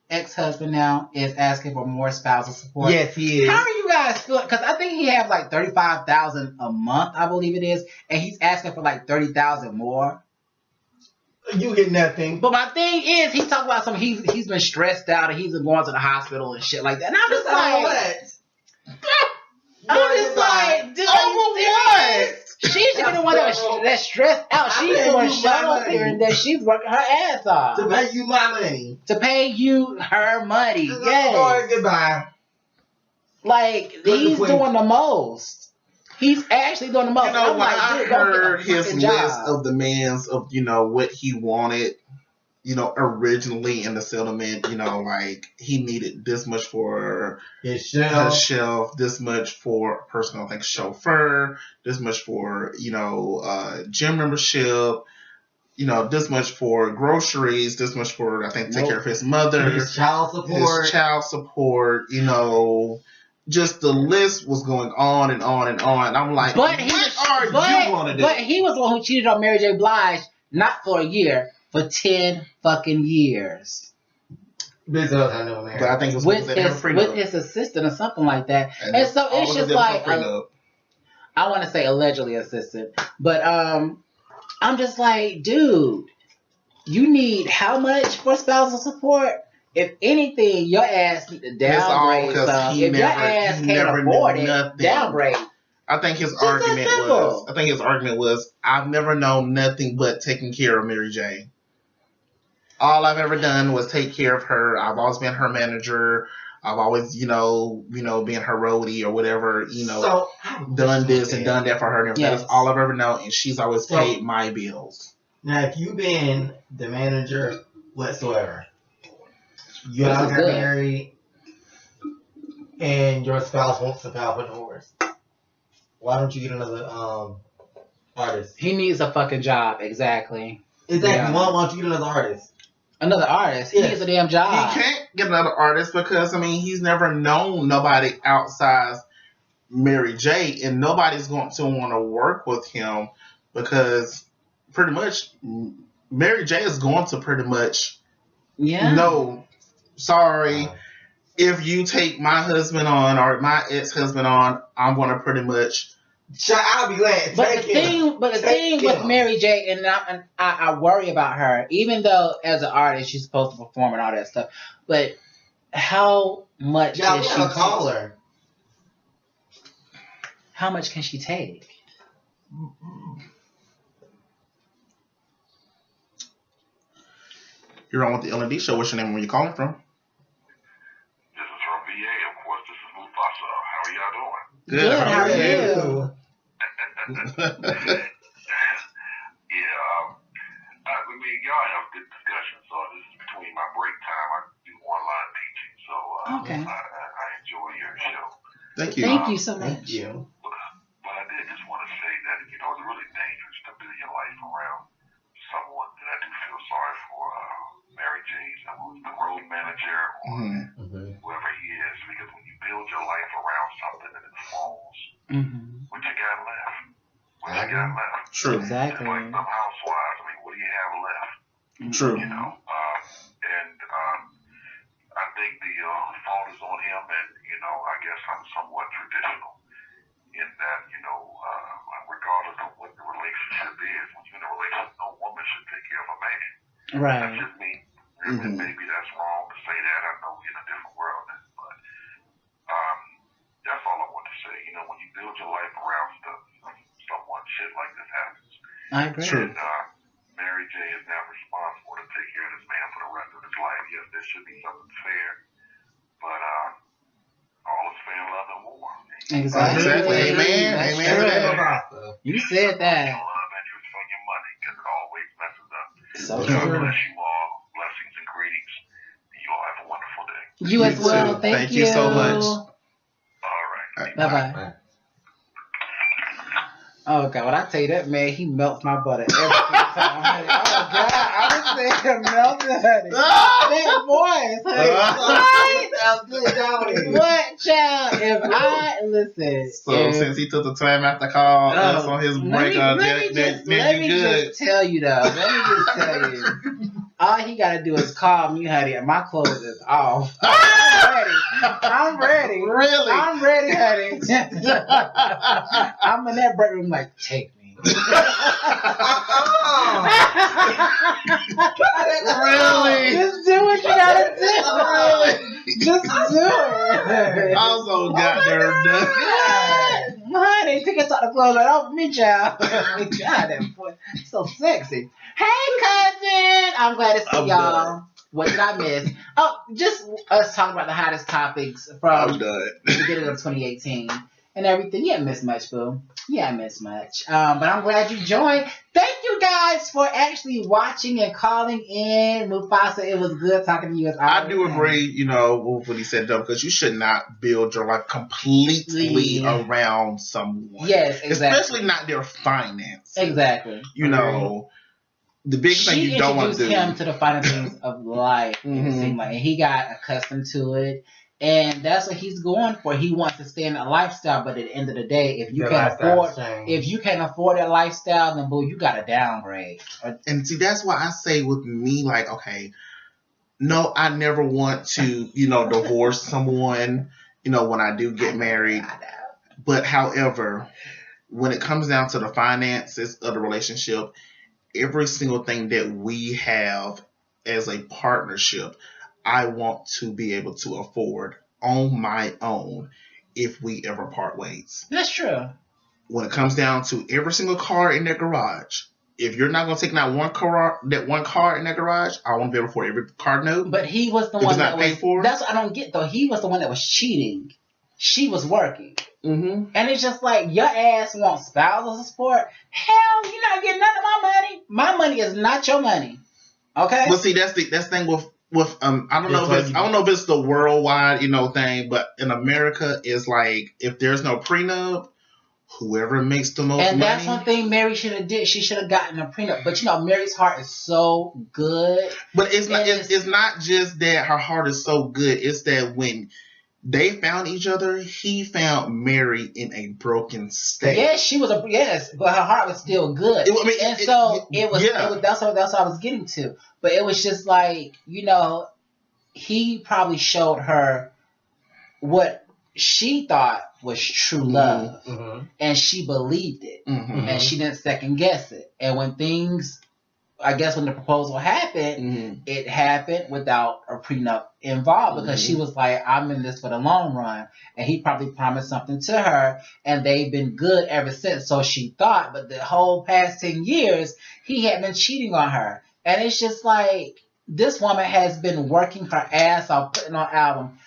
ex-husband now is asking for more spousal support.
Yes, he is.
How are you guys feeling? Because I think he has like $35,000 a month, I believe it is, and he's asking for like $30,000 more.
You get nothing.
But my thing is, he's talking about something. He's been stressed out and he's been going to the hospital and shit like that. And I'm just like, dude,
what?
She should be the one that's stressed out. She's the one shut up here and that she's working her ass off.
To pay you my money.
To pay you her money. Yes.
Or goodbye.
Like, he's doing the most. He's actually doing the most.
When I heard his list of demands of, what he wanted, originally in the settlement, like he needed this much for his shelf, this much for personal, chauffeur, this much for, gym membership, this much for groceries, this much for, I think, take care of his mother,
His child support.
Just the list was going on and on and on. I'm like, what are you going to do?
But he was the one who cheated on Mary J. Blige, not for a year, for 10 fucking years.
But
I think it was
with his assistant or something like that. And so it's just like, I want to say allegedly assistant, but I'm just like, dude, you need how much for spousal support? If anything, your ass need to downgrade some. If your ass can't afford it, downgrade.
I think his argument was, I've never known nothing but taking care of Mary J. All I've ever done was take care of her. I've always been her manager. I've always, been her roadie or whatever, done this and done that for her. And that's all I've ever known. And she's always paid my bills.
Now, if you've been the manager whatsoever, you got married, and your spouse wants to file for divorce, why don't you get another artist?
He needs a fucking job, exactly.
Exactly. Yeah. Why don't you get another artist?
Another artist? He needs a damn job.
He can't get another artist because, he's never known nobody outside Mary J. And nobody's going to want to work with him because pretty much Mary J. is going to pretty much no, sorry, if you take my husband on or my ex-husband on, I'm going to pretty much...
I'll be glad.
But the thing with Mary J. and I worry about her, even though as an artist she's supposed to perform and all that stuff. But how much can she
call her?
How much can she take?
You're on with the L&D Show. What's your name and where you calling from?
This is from VA, of course. This is Mufasa. How are y'all doing?
Good. How are you?
Y'all have good discussion. So this is between my break time. I do online teaching, so I enjoy your show.
Thank you.
Thank you so much.
Thank you.
But I did just want to say that it's really dangerous to build your life around someone that I do feel sorry for. Mary J's, the road manager or whoever he is, because when you build your life around something and it falls, what you got left? What you got left?
True.
Exactly.
Like some housewives, what do you have left?
True.
And I think the fault is on him, and I guess I'm somewhat traditional in that regardless of what the relationship is, when you're in a relationship, no woman should take care of a man.
Right.
That's just me. Maybe that's wrong to say that. I know we're in a different world, but that's all I want to say. When you build your life around someone, shit like this happens.
I agree.
True.
And Mary J is now responsible to take care of this man for the rest of his life. Yes, there should be something fair, but all is fair in love and war.
Exactly.
Amen.
That's
Amen
true.
to that.
You said that.
Love interest for your money because it always messes up.
So
God
true.
bless you all. Blessings and greetings. You all have a wonderful day.
You as well. Thank you
so much.
All right.
Bye-bye. Oh God, when I tell you that man, he melts my butter every time. Honey. Oh God, I was saying him melting, honey. That voice, honey. What, child? If I listen,
Since he took the time after call us on his break,
let me just tell you though. Let me just tell you. All he gotta do is call me, honey, and my clothes is off. I'm ready.
Really?
I'm ready, honey. I'm in that break room like, take me.
Really?
Just do what you gotta do.
Really?
Just do it.
I'm so goddamn done.
Honey, take us out the clothes right off me, child. God, that boy, so sexy. Hey, cousin. I'm glad to see y'all.
Done.
What did I miss? Oh, just us talking about the hottest topics from the beginning of 2018 and everything. You haven't missed much, boo. You haven't missed much. But I'm glad you joined. Thank you guys for actually watching and calling in. Mufasa, it was good talking to you as always.
I do agree, with what he said, though, because you should not build your life completely around someone.
Yes, exactly.
Especially not their finance.
Exactly.
the big thing
She
you don't want
introduced
to do.
him to the finer things of life. It seemed like, and he got accustomed to it, and that's what he's going for. He wants to stay in that lifestyle, but at the end of the day, if you can't afford that lifestyle, then boo, you got to downgrade.
And see, that's why I say with me, like, okay, no, I never want to, divorce someone, when I do get married. But however, when it comes down to the finances of the relationship, every single thing that we have as a partnership, I want to be able to afford on my own if we ever part ways.
That's true.
When it comes down to every single car in that garage, if you're not going to take that one car in that garage, I want to be able to afford every car note.
But he was the one that was. That's what I don't get though. He was the one that was cheating. She was working.
Mm-hmm.
And it's just like, your ass wants spousal support. Hell, you're not getting none of my money. My money is not your money. Okay.
Well, see, that's the thing with I don't know if it's the worldwide thing, but in America, it's like if there's no prenup, whoever makes the most money.
And that's one thing Mary should have did. She should have gotten a prenup. But Mary's heart is so good.
But it's not just that her heart is so good. It's that when they found each other, he found Mary in a broken state.
Yes, but her heart was still good. That's what I was getting to. But it was just like, he probably showed her what she thought was true love. Mm-hmm. And she believed it. Mm-hmm. And she didn't second guess it. And when the proposal happened, it happened without a prenup involved because she was like, I'm in this for the long run. And he probably promised something to her, and they've been good ever since. So she thought, but the whole past 10 years, he had been cheating on her. And it's just like, this woman has been working her ass off, putting out albums.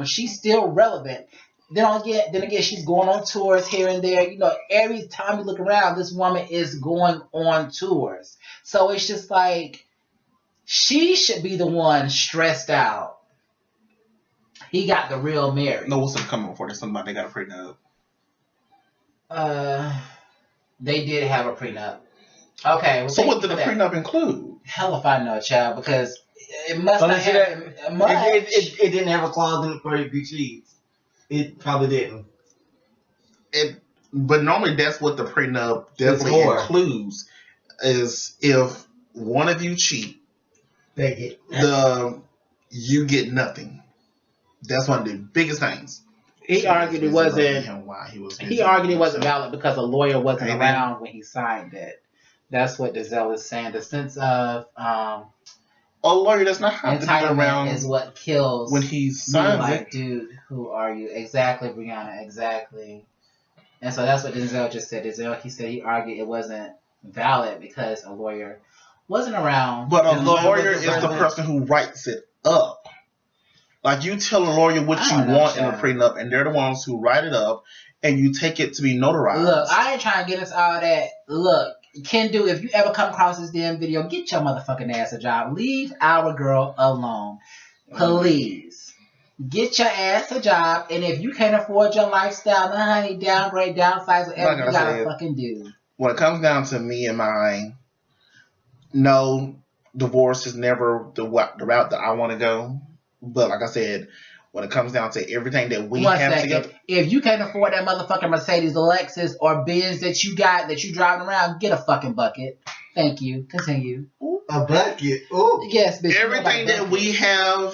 She's still relevant. Then again, she's going on tours here and there. Every time you look around, this woman is going on tours. So it's just like, she should be the one stressed out. He got the real Mary.
No, what's up coming for? There's somebody got a prenup.
They did have a prenup. Okay. Well,
so what did the prenup include?
Hell if I know, child, because it must not have much.
It didn't have a clause in it for it to be cheats. It probably didn't.
But normally that's what the prenup definitely includes, is if one of you cheat, you get nothing. That's one of the biggest things.
He argued it wasn't. He argued it wasn't valid because a lawyer wasn't around when he signed it. That's what Dizelle is saying. The sense of
a lawyer does not have to be around
is what kills
when he signs it.
Dude, who are you? Exactly, Brianna. Exactly. And so that's what Denzel just said. He said he argued it wasn't valid because a lawyer wasn't around.
But a lawyer is the person who writes it up. Like, you tell a lawyer what you want in a prenup, and they're the ones who write it up, and you take it to be notarized.
Look, I ain't trying to get us all that. Look, Kendu, if you ever come across this damn video, get your motherfucking ass a job. Leave our girl alone. Please. Get your ass a job, and if you can't afford your lifestyle, then honey, downgrade, downsize, whatever you gotta fucking do.
When it comes down to me and mine, no, divorce is never the route that I want to go. But like I said, when it comes down to everything that we have together,
if you can't afford that motherfucking Mercedes, Lexus, or Benz that you got, that you driving around, get a fucking bucket. Thank you. Continue.
Ooh, a bucket. Ooh.
Yes, bitch.
Everything that we have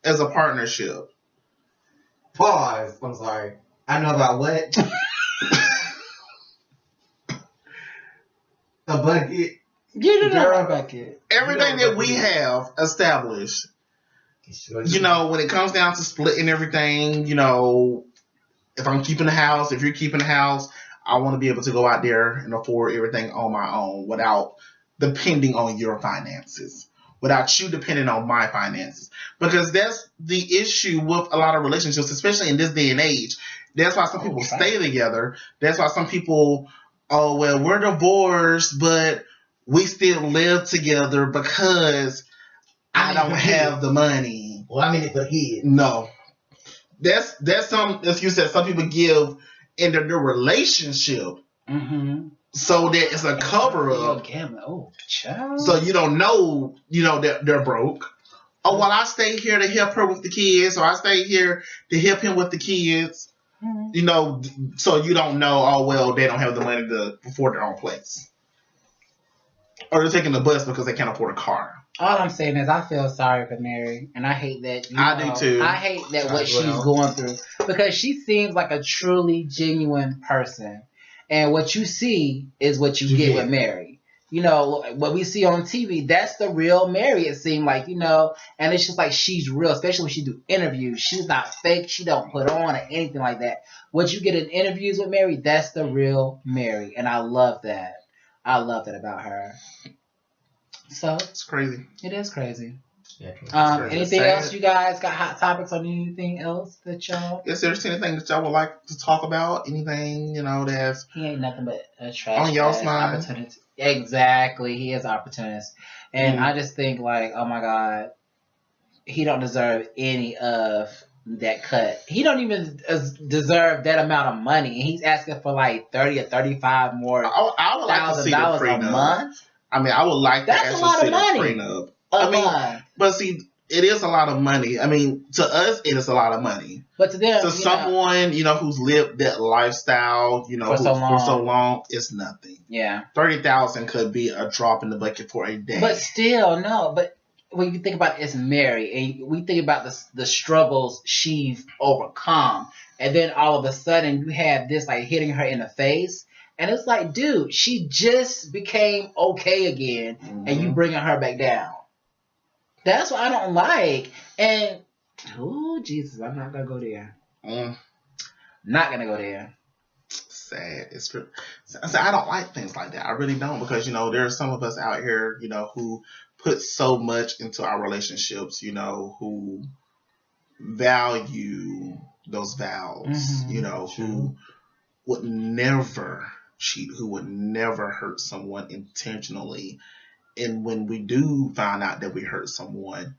as a partnership.
Pause. I'm sorry. I know about what? A bucket.
Get it a bucket.
Everything that we have established. When it comes down to splitting everything, if I'm keeping the house, if you're keeping the house, I want to be able to go out there and afford everything on my own without depending on your finances, without you depending on my finances. Because that's the issue with a lot of relationships, especially in this day and age. That's why some people stay together. That's why some people, we're divorced, but we still live together because I don't have the money.
Well, I mean it for kids.
No. That's some, as you said, some people give in their relationship so that it's a cover up.
Oh, child.
So you don't know, that they're broke. Oh, well, I stay here to help her with the kids, or I stay here to help him with the kids. So you don't know. Oh, well, they don't have the money to afford their own place, or they're taking the bus because they can't afford a car.
All I'm saying is I feel sorry for Mary, and I hate that.
I do too.
I hate that what she's going through, because she seems like a truly genuine person, and what you see is what you get with Mary. What we see on TV, that's the real Mary. It seemed like, and it's just like she's real, especially when she do interviews. She's not fake. She don't put on or anything like that. What you get in interviews with Mary, that's the real Mary, and I love that. I love that about her. So
it's crazy.
It is crazy.
Yeah,
anything else you guys got hot topics on? Anything else that y'all?
Is there anything that y'all would like to talk about? Anything that's
he ain't nothing but a trash
on y'all's mind.
Opportunity. Exactly, he is opportunist, and I just think like, oh my God, he don't deserve any of that cut. He don't even deserve that amount of money, and he's asking for like 30 or 35 more.
I would like to see the prenup.
A month.
I mean, I would like to actually see the prenup. But see, it is a lot of money. I mean, to us, it is a lot of money.
But to them,
to someone, who's lived that lifestyle, for so long, it's nothing.
Yeah.
30,000 could be a drop in the bucket for a day.
But still, no. But when you think about it, it's Mary, and we think about the struggles she's overcome, and then all of a sudden you have this like hitting her in the face. And it's like, dude, she just became okay again, and you bringing her back down. That's what I don't like. And, oh, Jesus, I'm not going to go there. Not going to go there.
Sad. It's true. I don't like things like that. I really don't, because, there are some of us out here, who put so much into our relationships, who value those vows, who would never cheat, who would never hurt someone intentionally. And when we do find out that we hurt someone,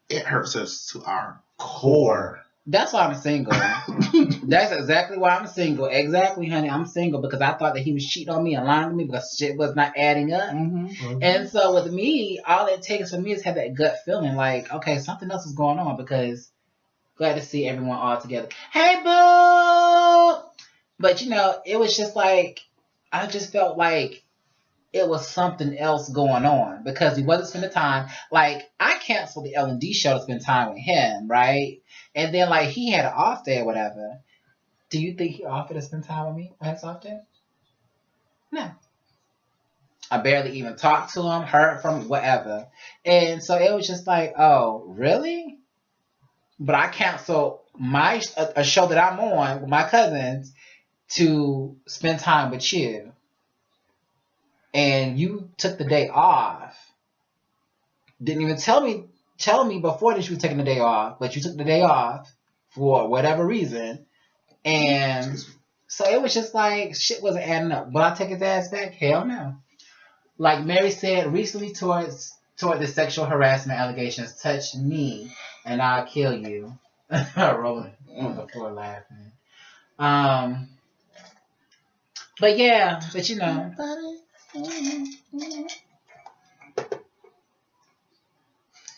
it hurts us to our core.
That's why I'm single. That's exactly why I'm single. Exactly, honey. I'm single because I thought that he was cheating on me and lying to me because shit was not adding up. And so with me, all it takes for me is have that gut feeling like, okay, something else is going on, because glad to see everyone all together. Hey, boo! But, it was just like, I just felt like it was something else going on, because he wasn't spending time. Like, I canceled the L&D show to spend time with him, right? And then, like, he had an off day or whatever. Do you think he offered to spend time with me on his off day? No. I barely even talked to him, heard from him, whatever. And so it was just like, oh, really? But I canceled a show that I'm on with my cousins to spend time with you. And you took the day off. Didn't even tell me before that you were taking the day off, but you took the day off for whatever reason. And so it was just like shit wasn't adding up. But I take his ass back? Hell no. Like Mary said recently toward the sexual harassment allegations, touch me and I'll kill you. Rolling on the floor laughing. But yeah,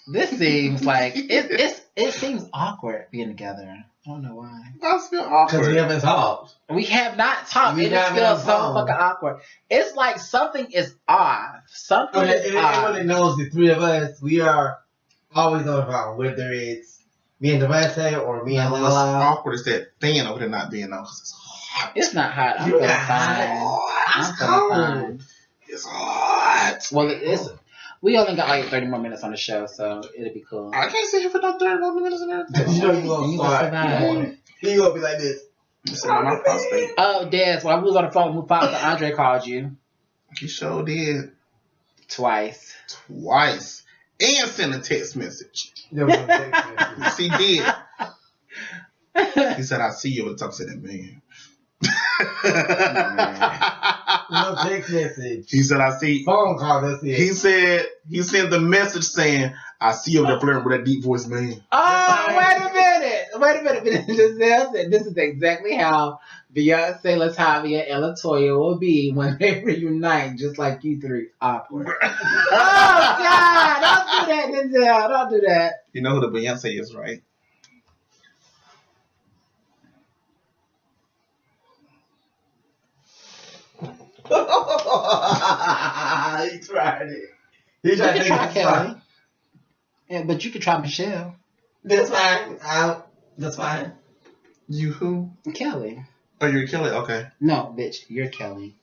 this seems like it seems awkward being together. I don't know why.
That's feel awkward.
Because we haven't talked.
We have not talked. It just feels so fucking awkward. It's like something is off. Something is off.
Everyone knows the three of us, we are always on the phone, whether it's me and Devante or me and
What's
Lala.
awkward is that fan over there not being on, because it's hot.
It's not hot. I'm feeling fine.
It's cold. It's hot.
Well, we only got like 30 more minutes on the show, so it'll be cool.
I can't sit here for no 30 more minutes in there.
You know you're going to start. You're going to be like this.
It's not my prostate.
Oh, Des, when I was on the phone with Mufaza, Andre called you.
He sure did.
Twice.
And sent a text message.
There was no text message.
He did. He said, I see you, but I'm saying, man.
No text message.
He said, I see.
Phone call, that's it.
He sent the message saying, I see you over there flirting with that deep voice man.
Oh, wait a minute. Giselle said this is exactly how Beyonce, LaTavia, and LaToya will be when they reunite, just like you three. Awkward. Oh, God. Don't do that, Giselle. Don't do that.
You know who the Beyonce is, right?
He tried it. He
You
tried
can
to
try
make it
Kelly.
fun.
Yeah, but you could try Michelle.
That's fine. That's fine.
You who?
Kelly.
Oh, you're Kelly? Okay.
No, bitch, you're Kelly.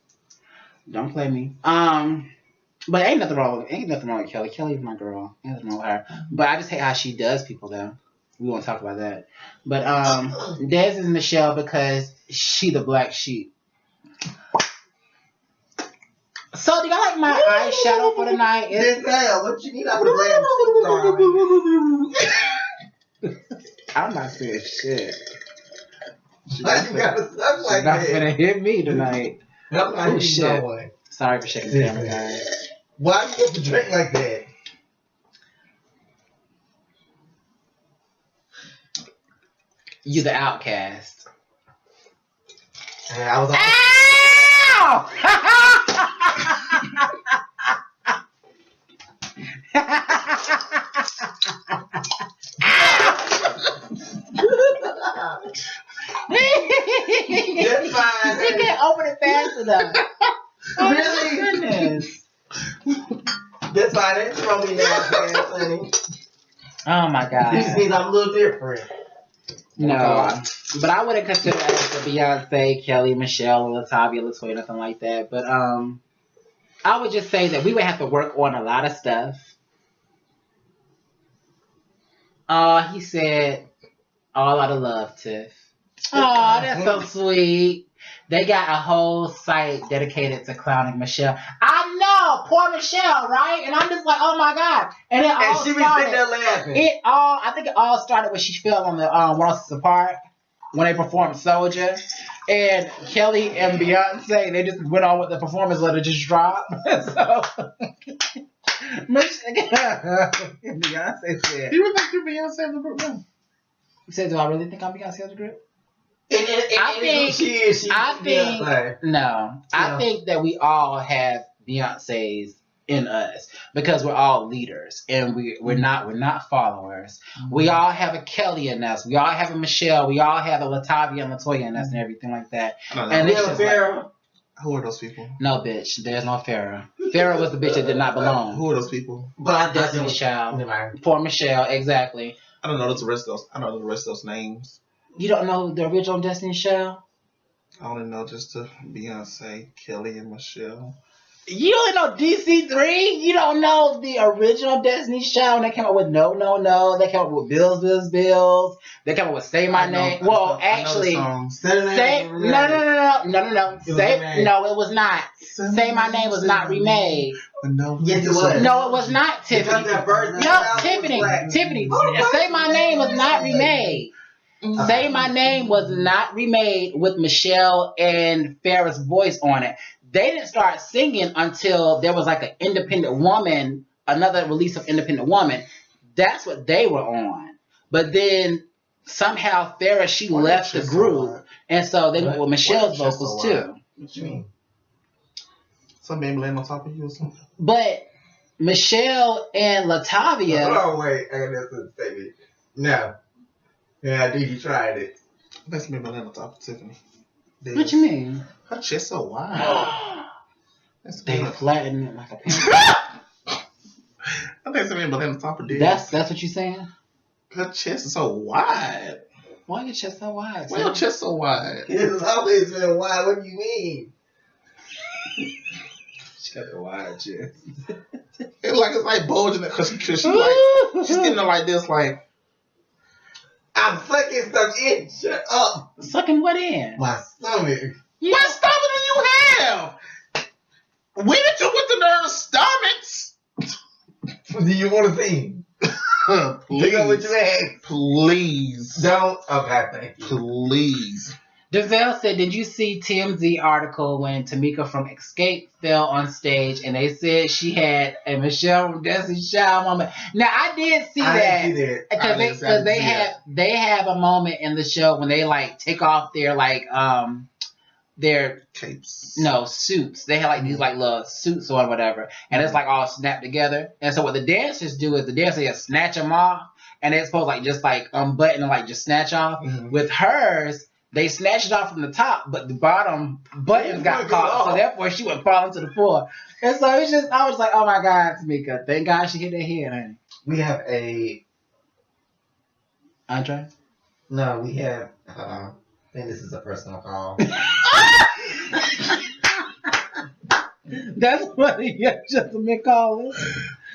Don't play me. But ain't nothing wrong with Kelly. Kelly's my girl. Ain't nothing wrong with her. But I just hate how she does people though. We won't talk about that. But Des is Michelle because she the black sheep. So do y'all like my eyeshadow for the night?
Giselle, what you need? I would have
I'm not saying shit.
Why you gotta suck like
She's not
that?
gonna hit me tonight.
I'm not
Oh,
hitting
shit.
no one.
Sorry for shaking the camera, guys.
Why do you have to drink like that?
You the outcast.
And I was like, that's fine.
She can't open it fast enough. Oh,
Really?
my goodness.
That's fine. That's from me now, honey.
Oh my
This
god.
means I'm a little different.
No. But I wouldn't consider us a Beyonce, Kelly, Michelle, or LaTavia, LaToya, nothing like that. But I would just say that we would have to work on a lot of stuff. He said, all out of love, Tiff. Oh, that's so sweet. They got a whole site dedicated to clowning Michelle. I know, poor Michelle, right? And I'm just like, oh my god. And it all
And she be sitting
started.
there laughing.
I think it all started when she fell on the Worlds Apart when they performed Soldier. And Kelly and Beyonce, they just went on with the performance, let it just drop. So Beyonce said,
You really think you're Beyonce of the group? No.
he said, do I really think I'm Beyonce of the group?
I
think that we all have Beyonce's in us because we're all leaders and we're not followers. Mm-hmm. We all have a Kelly in us. We all have a Michelle. We all have a LaTavia and LaToya in us and everything like that. And it's just
Farrah.
Who are those people?
No, bitch. There's no Farrah. Farrah was the bitch that did not belong.
Who are those people?
But
Destiny's Child. Poor Michelle, exactly.
I don't know the rest of those. I know the rest of those names.
You don't know the original Destiny's Child?
I only know just the Beyonce, Kelly, and Michelle.
You only know DC3? You don't know the original Destiny's Child? They came up with No, No, No. They came up with Bills, Bills, Bills. They came up with Say My Name. Well, actually, no. It was not. Say My Name was not remade.
No,
yes, it was.
No, it was not, Tiffany. Tiffany. Say My Name was not remade. Say My Name was not remade with Michelle and Farrah's voice on it. They didn't start singing until there was like an Independent Woman, another release of Independent Woman. That's what they were on. But then somehow Farrah, she left the group. And so they went with Michelle's vocals too.
What you mean?
Some baby laying on top of you or something?
But Michelle and LaTavia.
Oh, wait. I got to say it. No. Yeah, I think you tried it.
That's me laying on top of Tiffany.
What you mean?
Her chest so wide.
They flattened it like a pancake.
I think somebody laying on top of this.
That's what you saying?
Her chest is so wide.
Why your chest so wide?
Why your chest so wide?
It's always been wide. What do you mean?
She got a wide chest.
It's like bulging because she's sitting there like this, like.
I'm sucking stuff in. Shut up.
Sucking what in?
My stomach.
What stomach do you have? When did you get the nerve stomachs?
Do you want to see?
Please.
Pick up what you had.
Please.
Don't. Okay, thank you.
Please.
Denzel said, did you see TMZ article when Tamika from Escape fell on stage and they said she had a Michelle from Destiny's Child moment? Now, I did see that.
didn't see that.
Because they have a moment in the show when they like take off their like their
Capes.
no suits. They had like these like little suits on whatever, and it's like all snapped together. And so what the dancers do is the dancers just snatch them off, and they're supposed to like just like unbutton and like just snatch off. With hers, they snatched it off from the top, but the bottom buttons got caught, so therefore she would fall into the floor. And so it's just, I was like, oh my God, Tamika, thank God she hit that head, honey.
We have a
Andre?
no. We have. I think this is a personal call.
That's what the gentleman call it.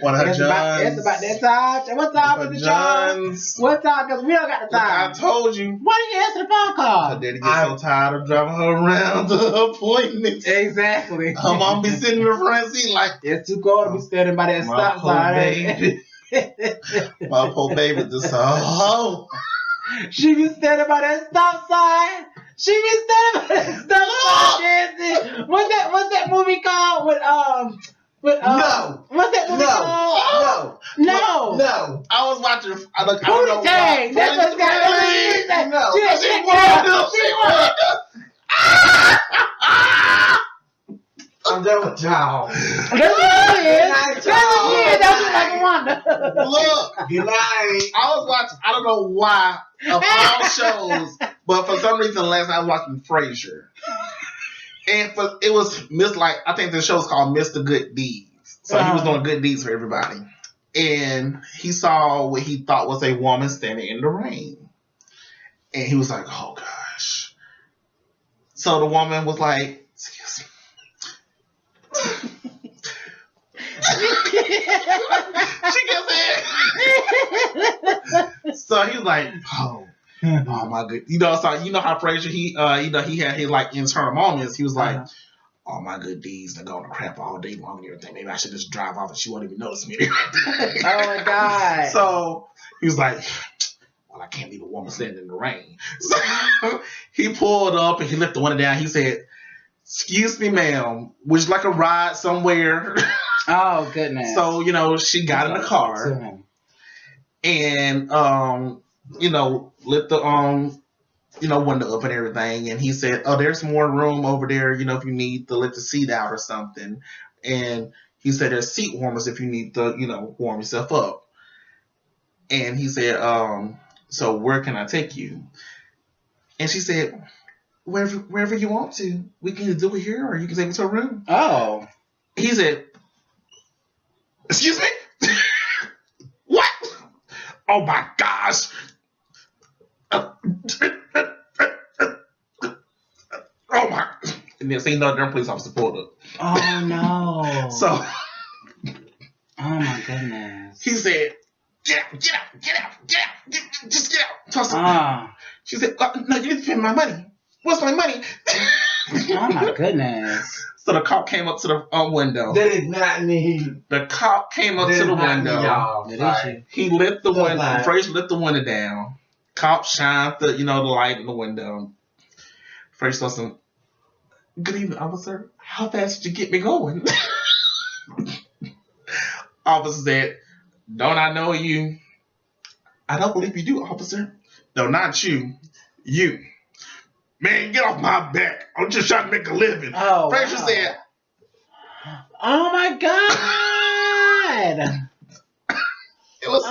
One of her
It's about that time. What time is it, John? What time? Because we don't got the time.
I told you.
Why didn't you answer the phone call?
Her daddy gets so tired of driving her around to her appointments.
Exactly.
Her mom be sitting in the front seat like,
it's too cold to be standing by that
my
stop
poor
sign.
baby. My poor baby just oh.
She be standing by that stop sign. She be standing by that stop sign dancing. What's that movie called?
No.
What's that movie called? No.
I was watching. I don't know why.
That's what's got me.
No.
She wanted
I'm done with y'all.
That's what it is. That's what it is. That's what like a wonder.
Look,
You lying.
I was watching. I don't know why of all shows, but for some reason last night I was watching Frasier, and it was I think the show's called Mr. Good Deeds. So he was doing good deeds for everybody, and he saw what he thought was a woman standing in the rain, and he was like, "Oh gosh." So the woman was like, "Excuse me." She gets in. So he was like, oh my good, so you know how Frasier he had his like internal moments. He was like, all my good deeds are going to crap all day long and everything. Maybe I should just drive off and she won't even notice me.
Oh my God.
So he was like, well, I can't leave a woman standing in the rain. So he pulled up and he lifted the window down. He said, excuse me, ma'am, would you like a ride somewhere?
Oh, goodness.
So, she got in the car and, lit the, window up and everything. And he said, oh, there's more room over there, if you need to lift the seat out or something. And he said, there's seat warmers if you need to, warm yourself up. And he said, so where can I take you? And she said, wherever you want to. We can either do it here or you can take me to a room.
Oh. He
said, excuse me? What? Oh my gosh. Oh my. And then see another police officer pulled up.
Oh no.
So.
Oh my goodness.
He said, get out. Just get out. She said, no, you need to pay my money. What's my money?
Oh my goodness.
So the cop came up to the window.
That is not me.
The cop came up to the window. He lit the window. First lit the window down. Cop shined the light in the window. First listen, good evening, officer. How fast did you get me going? Officer said, don't I know you? I don't believe you do, officer. No, not you. You. Man, get off my back. I'm just trying to make a living.
Oh,
Frazier said,
oh my God.
It was a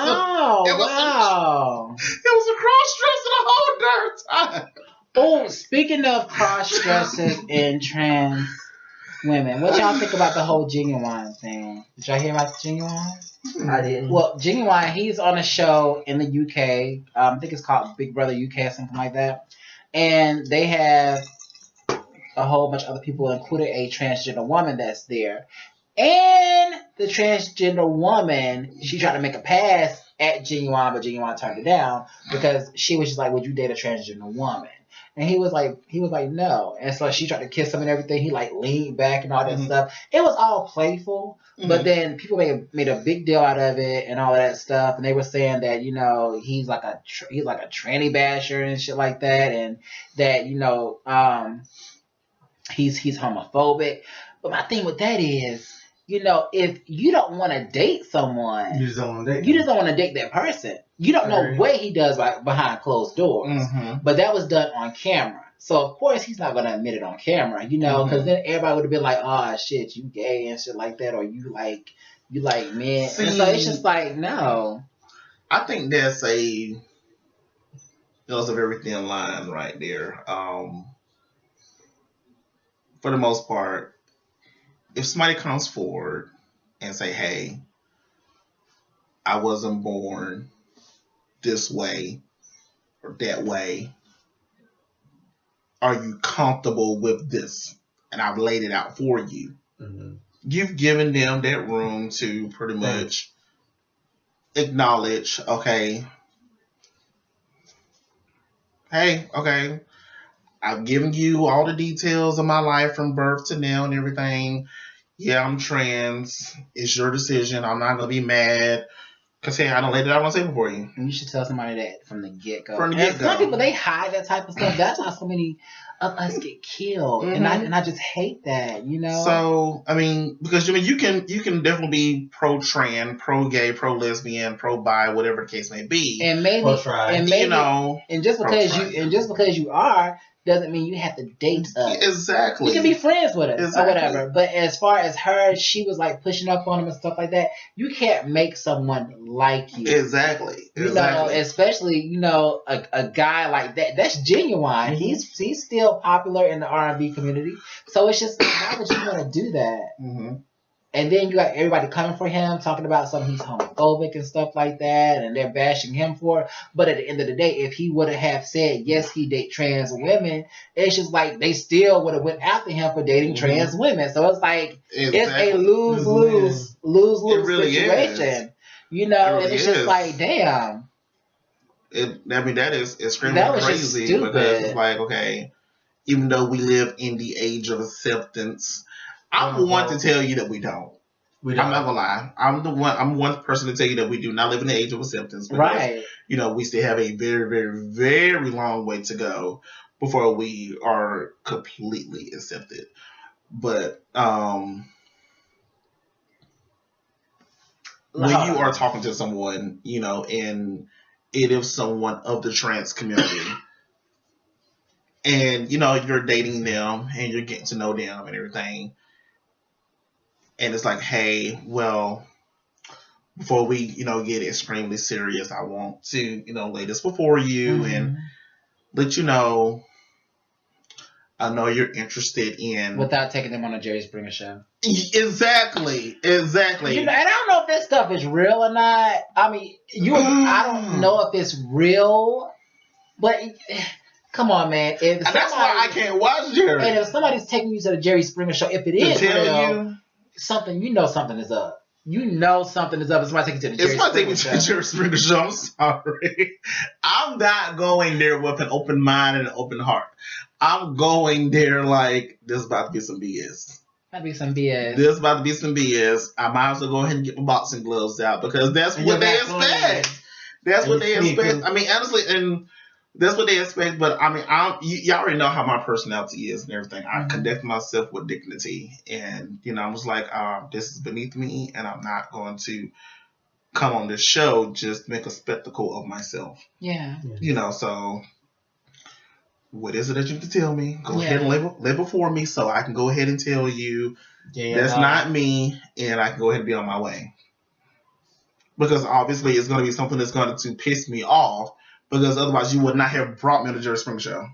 cross-dresser the whole darn time.
Oh, speaking of cross-dressers and trans women, what y'all think about the whole Genuine thing? Did y'all hear about Genuine?
I didn't.
Well, Genuine, he's on a show in the UK. I think it's called Big Brother UK or something like that. And they have a whole bunch of other people, including a transgender woman that's there. And the transgender woman, she tried to make a pass at Genuine, but Genuine turned it down because she was just like, would you date a transgender woman? And he was like, no. And so she tried to kiss him and everything. He like leaned back and all that
Mhm.
stuff. It was all playful, but
Mhm.
then people made a big deal out of it and all that stuff. And they were saying that, you know, he's like a tranny basher and shit like that, and that, you know, he's homophobic. But my thing with that is, you know, if you don't want to date someone,
You just don't want to date.
you just don't want to date that person. You don't know
Right.
what he does behind closed doors.
Mhm.
But that was done on camera. So, of course, he's not going to admit it on camera, you know, because then everybody would have been like, oh, shit, you gay and shit like that, or you like men.
See,
and so it's just like, no.
I think that's a very thin line right there. For the most part, if somebody comes forward and say, hey, I wasn't born this way or that way, are you comfortable with this? And I've laid it out for you.
Mhm.
You've given them that room to pretty much acknowledge, okay, hey, okay, I've given you all the details of my life from birth to now and everything. Yeah, I'm trans. It's your decision. I'm not going to be mad. Because, hey, I don't laid it out on the table for you.
And you should tell somebody that from the get-go.
From the
And
get-go.
some people, they hide that type of stuff. That's how so many of us get killed. And I just hate that, you know?
So, I mean, because you can definitely be pro-trans, pro-gay, pro-lesbian, pro-bi, whatever the case may be.
And maybe,
you know,
and just because you are, doesn't mean you have to date us.
Exactly.
You can be friends with us or
Exactly.
whatever. But as far as her, she was like pushing up on him and stuff like that. You can't make someone like you.
Exactly.
You know, especially, you know, a guy like that. That's genuine. He's still popular in the R&B community. So it's just, why would you want to do that?
Mm-hmm.
And then you got everybody coming for him, talking about something he's homophobic and stuff like that, and they're bashing him for it. But at the end of the day, if he would have said, yes, he date trans women, it's just like they still would have went after him for dating trans women. So it's like, it's a lose-lose
really
situation.
Is.
You know,
It
and it's
really
just
is.
like, damn.
That is extremely
That was
crazy
just stupid.
because it's like, okay, even though we live in the age of acceptance, I'm one to tell you that we don't. I'm not gonna lie. I'm one person to tell you that we do not live in the age of acceptance. Because,
Right.
you know, we still have a very, very, very long way to go before we are completely accepted. But when you are talking to someone, you know, and it is someone of the trans community, and you know you're dating them and you're getting to know them and everything. And it's like, hey, well, before we, you know, get extremely serious, I want to, you know, lay this before you and let you know, I know you're interested in...
Without taking them on a Jerry Springer show.
Exactly.
You know, and I don't know if this stuff is real or not. I mean, I don't know if it's real, but come on, man.
That's why I can't watch Jerry.
And if somebody's taking you to the Jerry Springer show, if it is real... something, you know something is up. You know something is up. If somebody take you to the
Jerry Springer show, I'm sorry. I'm not going there with an open mind and an open heart. I'm going there like, this is about to be some BS.
Might be some BS.
This is about to be some BS. I might as well go ahead and get my boxing gloves out because that's what they expect. That's what they expect. I mean, honestly, and that's what they expect. But I mean, y'all already know how my personality is and everything. I conduct myself with dignity, and you know, I was like, this is beneath me, and I'm not going to come on this show just to make a spectacle of myself.
Yeah.
You know, so what is it that you can tell me? Go ahead and lay before me, so I can go ahead and tell you that's not me, and I can go ahead and be on my way. Because obviously, it's going to be something that's going to piss me off. Because otherwise, you would not have brought me on the Jerry Springer show.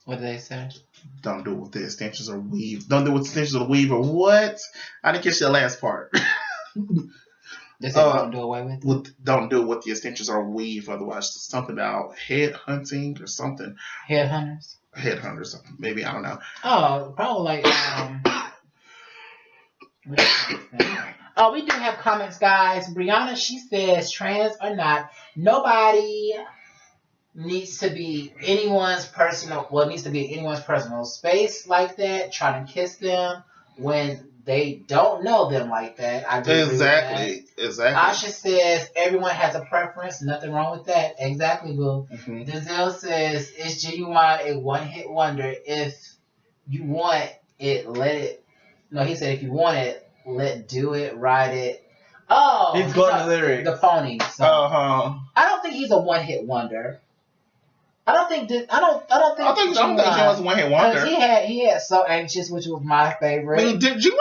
What did they say?
Don't do it with the extensions or weave. Don't do it with the extensions or weave or what? I didn't catch the last part.
They said don't do away with?
Don't do it with the extensions or weave. Otherwise, something about head hunting or something.
Headhunters?
Headhunters. Maybe. I don't know.
Oh, probably like... Oh, we do have comments, guys. Brianna, she says, trans or not, nobody needs to be anyone's personal. Well, it needs to be anyone's personal space like that. Trying to kiss them when they don't know them like that. I do agree with that.
Exactly.
Asha says everyone has a preference. Nothing wrong with that. Exactly, Boo. Denzel says it's genuine a one-hit wonder. If you want it, let it. No, he said if you want it, do it, ride it. Oh,
He's going to lyrics.
The pony. So.
Uh-huh.
I don't think he's a one-hit wonder. I don't think he
was a one-hit wonder.
He had So Anxious, which was my favorite.
I mean, did you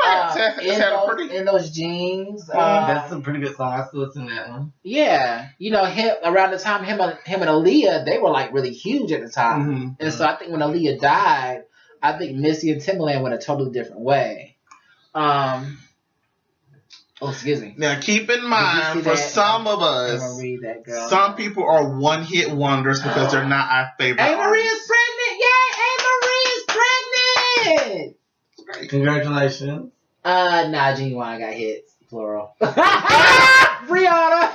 in those jeans?
That's a pretty good song. I still listen to that one.
Yeah, you know, around the time him and Aaliyah, they were like really huge at the time, and so I think when Aaliyah died, I think Missy and Timbaland went a totally different way. Oh, excuse me.
Now, keep in mind, for some of us,
I'm gonna read that, girl.
some people are one-hit wonders because they're not our favorite
A.
artists.
Maria's pregnant! Yay! A. Maria's pregnant!
Congratulations.
Nah, Genuine got hits. Plural. Brianna!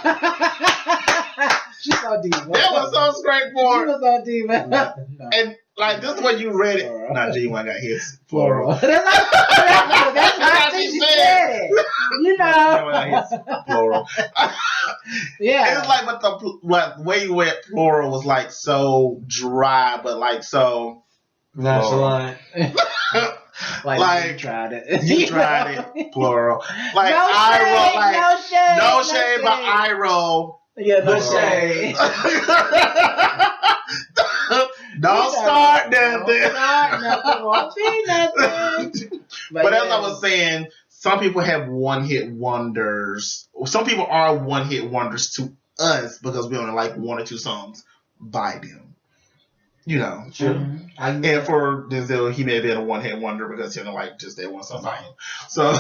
She's so diva.
That was so straightforward.
She was so diva. No.
And, like, this is when you read it. Not Genuine got hits. Plural.
That's how she said it. You know.
Plural.
Yeah.
It's like, but the way you read plural was like so dry, but like so
nonchalant.
Like you tried it.
You tried it. Plural. Like
no
I
shade,
roll. Like
no
shade, but I roll.
Yeah, no
shade.
Don't start nothing.
Won't be nothing.
But as I was saying, some people have one-hit wonders. Some people are one-hit wonders to us because we only like one or two songs by them. You know.
True.
And for Denzel, he may have been a one-hit wonder because he only like just that one song by him. So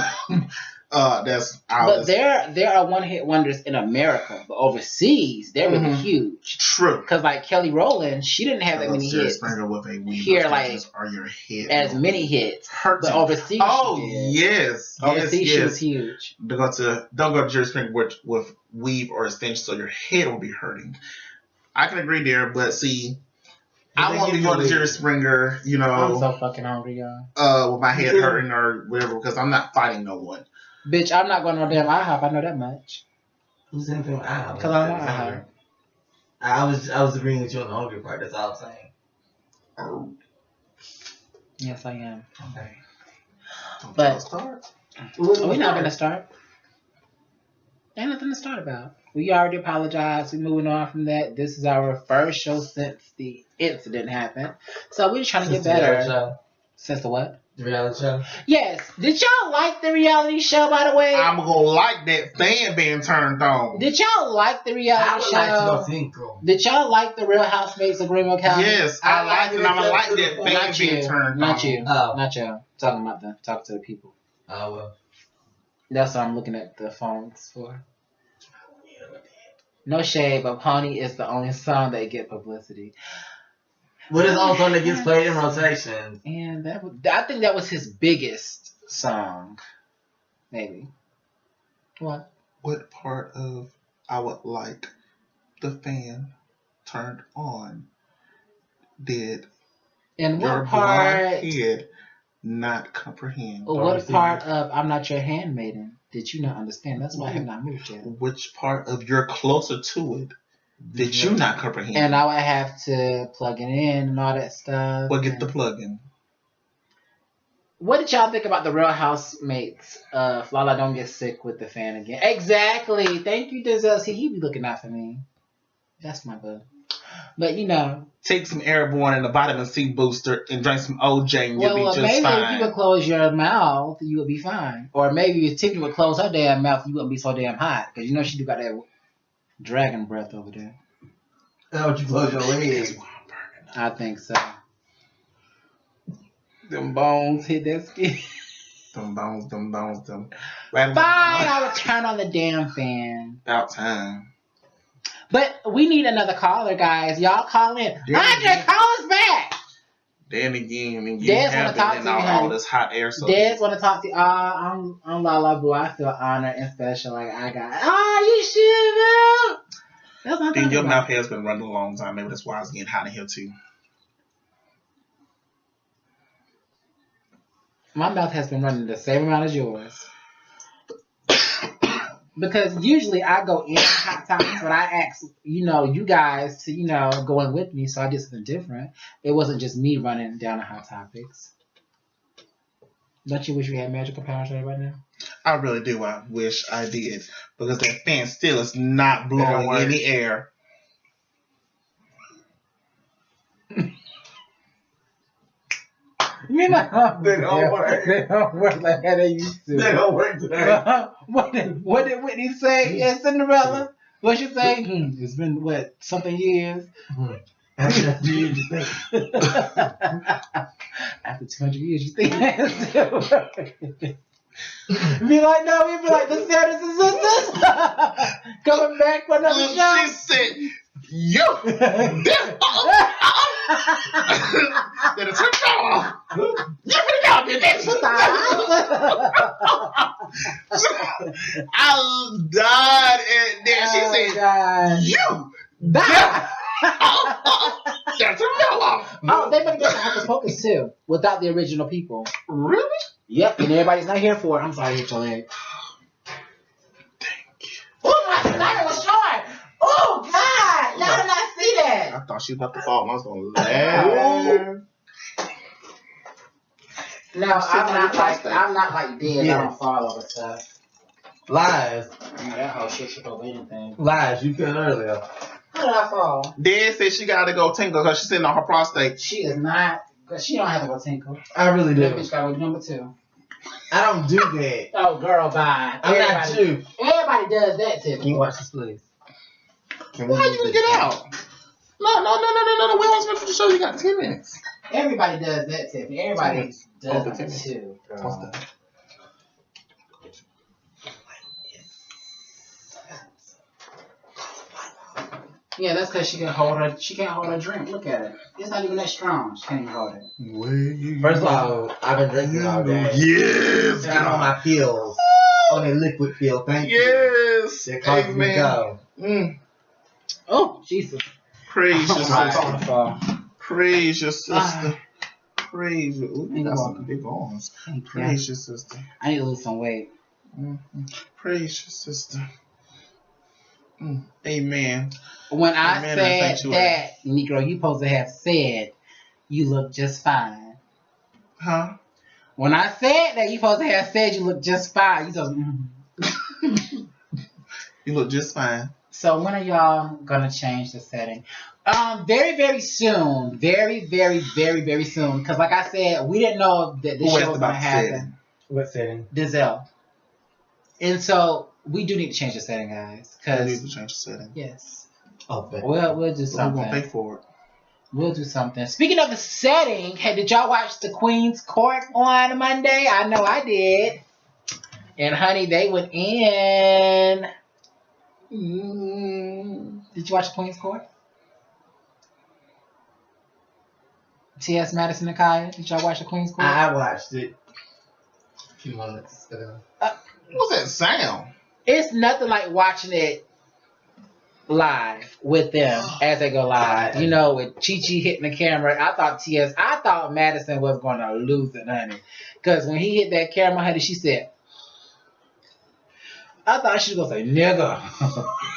that's our.
But there are one-hit wonders in America, but overseas they're really huge.
True.
Because like Kelly Rowland, she didn't have that many hits.
With a
Here, like
are your hits
as many hits. But overseas,
oh
she did.
yes,
Overseas,
yes.
she was huge.
Don't go to Jerry Springer with weave or extensions, so your head will be hurting. I can agree there, but see, I want to go to Jerry Springer, you know.
I'm so fucking hungry, y'all.
With my head hurting or whatever, because I'm not fighting no one.
Bitch, I'm not going to no damn IHOP. I know that much.
Who's anything with IHOP?
Because I'm on IHOP.
I was agreeing with you on the hungry part. That's all I'm saying.
Oh.
Yes, I am.
Okay.
But
We're
not going to start. Ain't nothing to start about. We already apologized. We're moving on from that. This is our first show since the incident happened. So we're just trying to get better. Since the what?
The reality show?
Yes. Did y'all like the reality show, by the way?
I'm going to like that fan being turned on.
Did y'all like the reality show?
I would like to go synchro.
Did y'all like the Real Housemates of Greenville County?
Yes, I like it. And I'm going to like that fan
Not
being
you.
turned
Not
on.
you.
Oh.
Not you. Talking to the people.
Oh, well.
That's what I'm looking at the phones for. No shade, but Pony is the only song that get publicity.
What is the only song that gets played in rotation?
And I think that was his biggest song. Maybe. What?
What part of I would like the fan turned on did
And
your
what part?
blind head not comprehend?
What part of I'm Not Your Handmaiden did you not understand? That's why I have not moved yet.
Which part of you're closer to it did you not comprehend?
And I would have to plug it in and all that stuff.
Well, get the plug-in.
What did y'all think about the Real Housemates? Flala don't get sick with the fan again. Exactly. Thank you, Denzel. See, he be looking out for me. That's my bud. But you know,
take some Airborne and a vitamin C booster and drink some OJ and you'll be just
maybe
fine.
if you would close your mouth, you would be fine. Or maybe if Tiffany would close her damn mouth, you wouldn't be so damn hot. Because you know she do got that dragon breath over there.
How would you close your legs?
I think so. Them bones hit that skin.
Them bones.
Fine, I would turn on the damn fan.
About time.
But we need another caller, guys. Y'all call in. Andre, call us back.
Then again, and you
Des
have
wanna talk
been
to
in
you,
all
honey.
this hot air. So
Des want to talk to you. I'm Lala Boo. I feel honored and special. Like I got. You should. That's I
Then
talking
your mouth
about?
has been running a long time. Maybe that's why it's getting hot in here too.
My mouth has been running the same amount as yours. Because usually I go in on hot topics, but I ask, you guys to, go in with me, so I did something different. It wasn't just me running down the hot topics. Don't you wish we had magical powers right now?
I really do. I wish I did. Because that fan still is not blowing any air.
You know,
They don't work.
They don't work like how they used to.
They don't work today.
What did Whitney say? Yeah, Cinderella. What she say? It's been something years.
After 200 years, you think?
After 200 years, you think it's still working? Be like, no, we be like the Sarahs and sisters coming back for another show.
She said, "Yo, that is her job. You finna go get this." I died, and then she said,
God.
"You
Die.
That's her job."
Oh, they better get the Hocus Pocus too, without the original people.
Really?
Yep, and everybody's not here for it. I'm sorry, hit your leg. Oh, my stomach was short. Oh, God. Y'all did not see that.
I thought she was about to fall. I was gonna laugh.
No, I'm not like dead.
Yeah.
I don't fall over stuff.
Lies.
That whole shit should over anything.
Lies. You couldn't earlier.
How did I fall?
Dad said she gotta go tingle because she's sitting on her prostate.
She is not. Cause she don't have to go tinkle.
I really
That
do.
bitch gotta go number 2.
I don't do that.
Oh, girl, bye.
I'm not you.
Everybody does that, Tiffany.
Can you watch this, please?
Why you gonna get out? No. We only supposed to show you got 10 minutes.
Everybody does that, Tiffany. Everybody does
Okay,
that
Tiffany.
too, girl.
What's that?
Yeah, that's because she can't hold her drink. Look at it. It's not even that strong. She can't even hold it.
First of all, I've been drinking all day.
Yes,
And I'm on my pills. On a liquid pill. Thank you.
Yes.
That causes me to
Amen.
go.
Oh, Jesus.
Praise your
Right.
sister. Praise your sister. Praise your. Ooh, you
You're
got some
welcome.
big arms.
Thank you.
Praise your sister.
I need to lose some weight.
Praise your sister. Amen.
When I
Amen,
said
thank you,
that, Negro, you supposed to have said you look just fine.
Huh?
When I said that, you supposed to have said you look just fine. You supposed
You look just fine.
So when are y'all gonna change the setting? Very, very soon. Very, very, very, very soon. Because like I said, we didn't know that this
Who
show
asked
was gonna
about
happen.
setting?
What setting?
Dizelle. And so we do need to change the setting, guys.
We need
Because
to change the setting.
yes,
Oh, but
we'll do
But we're
something.
gonna pay for it.
We'll do something. Speaking of the setting, hey, did y'all watch the Queen's Court on Monday? I know I did. And honey, they went in. Did you watch the Queen's Court? T.S. Madison and Kaya, did y'all watch the Queen's Court?
I watched it a few months ago.
What's that sound?
It's nothing like watching it live with them as they go live. You know, with Chi-Chi hitting the camera. I thought Madison was going to lose it, honey. Because when he hit that camera, honey, she said, I thought she was going to say, nigga.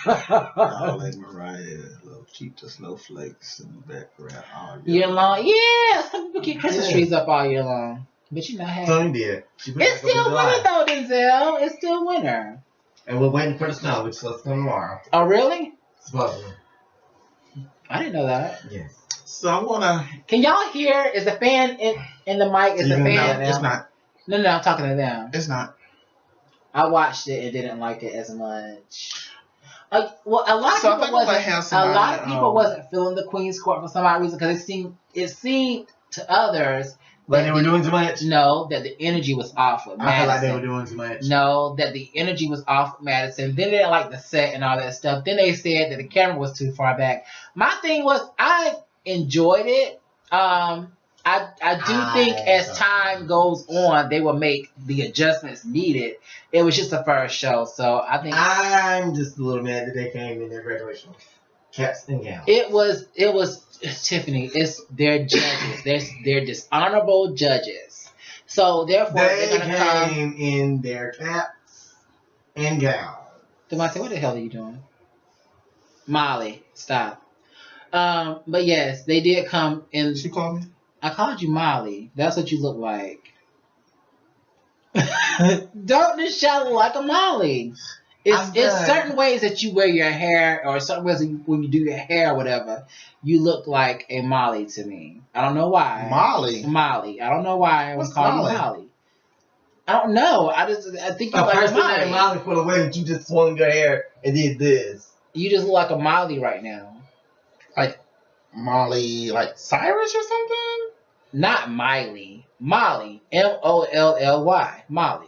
I like Mariah. Love, keep the snowflakes in the background all
Year long. Yeah, some people keep Christmas trees up all year long. But you know, hey.
Tony did. She put
It's
that up in
still winter,
July.
though, Denzel. It's still winter.
And we're waiting for the snow, which is supposed to come tomorrow.
Oh, really?
Supposedly.
I didn't know that.
Yes.
So I'm gonna.
Can y'all hear? Is the fan in the mic? Is the
You can
fan?
now.
It's not.
No, I'm talking to them.
It's not.
I watched it and didn't like it as much. Well, a lot of
So I
people
think I'm gonna have
wasn't. A lot of
somebody,
people wasn't feeling the Queen's Court for some odd reason because it seemed to others
Like they were doing too much?
no that the energy was off with
I feel like they
Madison.
were doing too much.
No, that the energy was off with Madison. Then they didn't like the set and all that stuff. Then they said that the camera was too far back. My thing was I enjoyed it. I do think as time goes on, they will make the adjustments needed. It was just the first show, so I think
I'm just a little mad that they came in their graduation. caps and gowns.
It was Tiffany. They're judges. They're dishonorable judges. So therefore,
They
they're gonna come.
came in their caps and gowns.
Devontae, what the hell are you doing? Molly, stop. But yes, they did come in.
She called me.
I called you Molly. That's what you look like. Don't this shall look like a Molly. It's certain ways that you wear your hair, or certain ways when you do your hair or whatever, you look like a Molly to me. I don't know why. Molly. I don't know why I was calling you Molly. I don't know. I think you look like a Molly.
Named Molly for the way that you just swung your hair and did this.
You just look like a Molly right now.
Like Molly, like Cyrus or something?
Not Miley. Molly. Molly. Molly.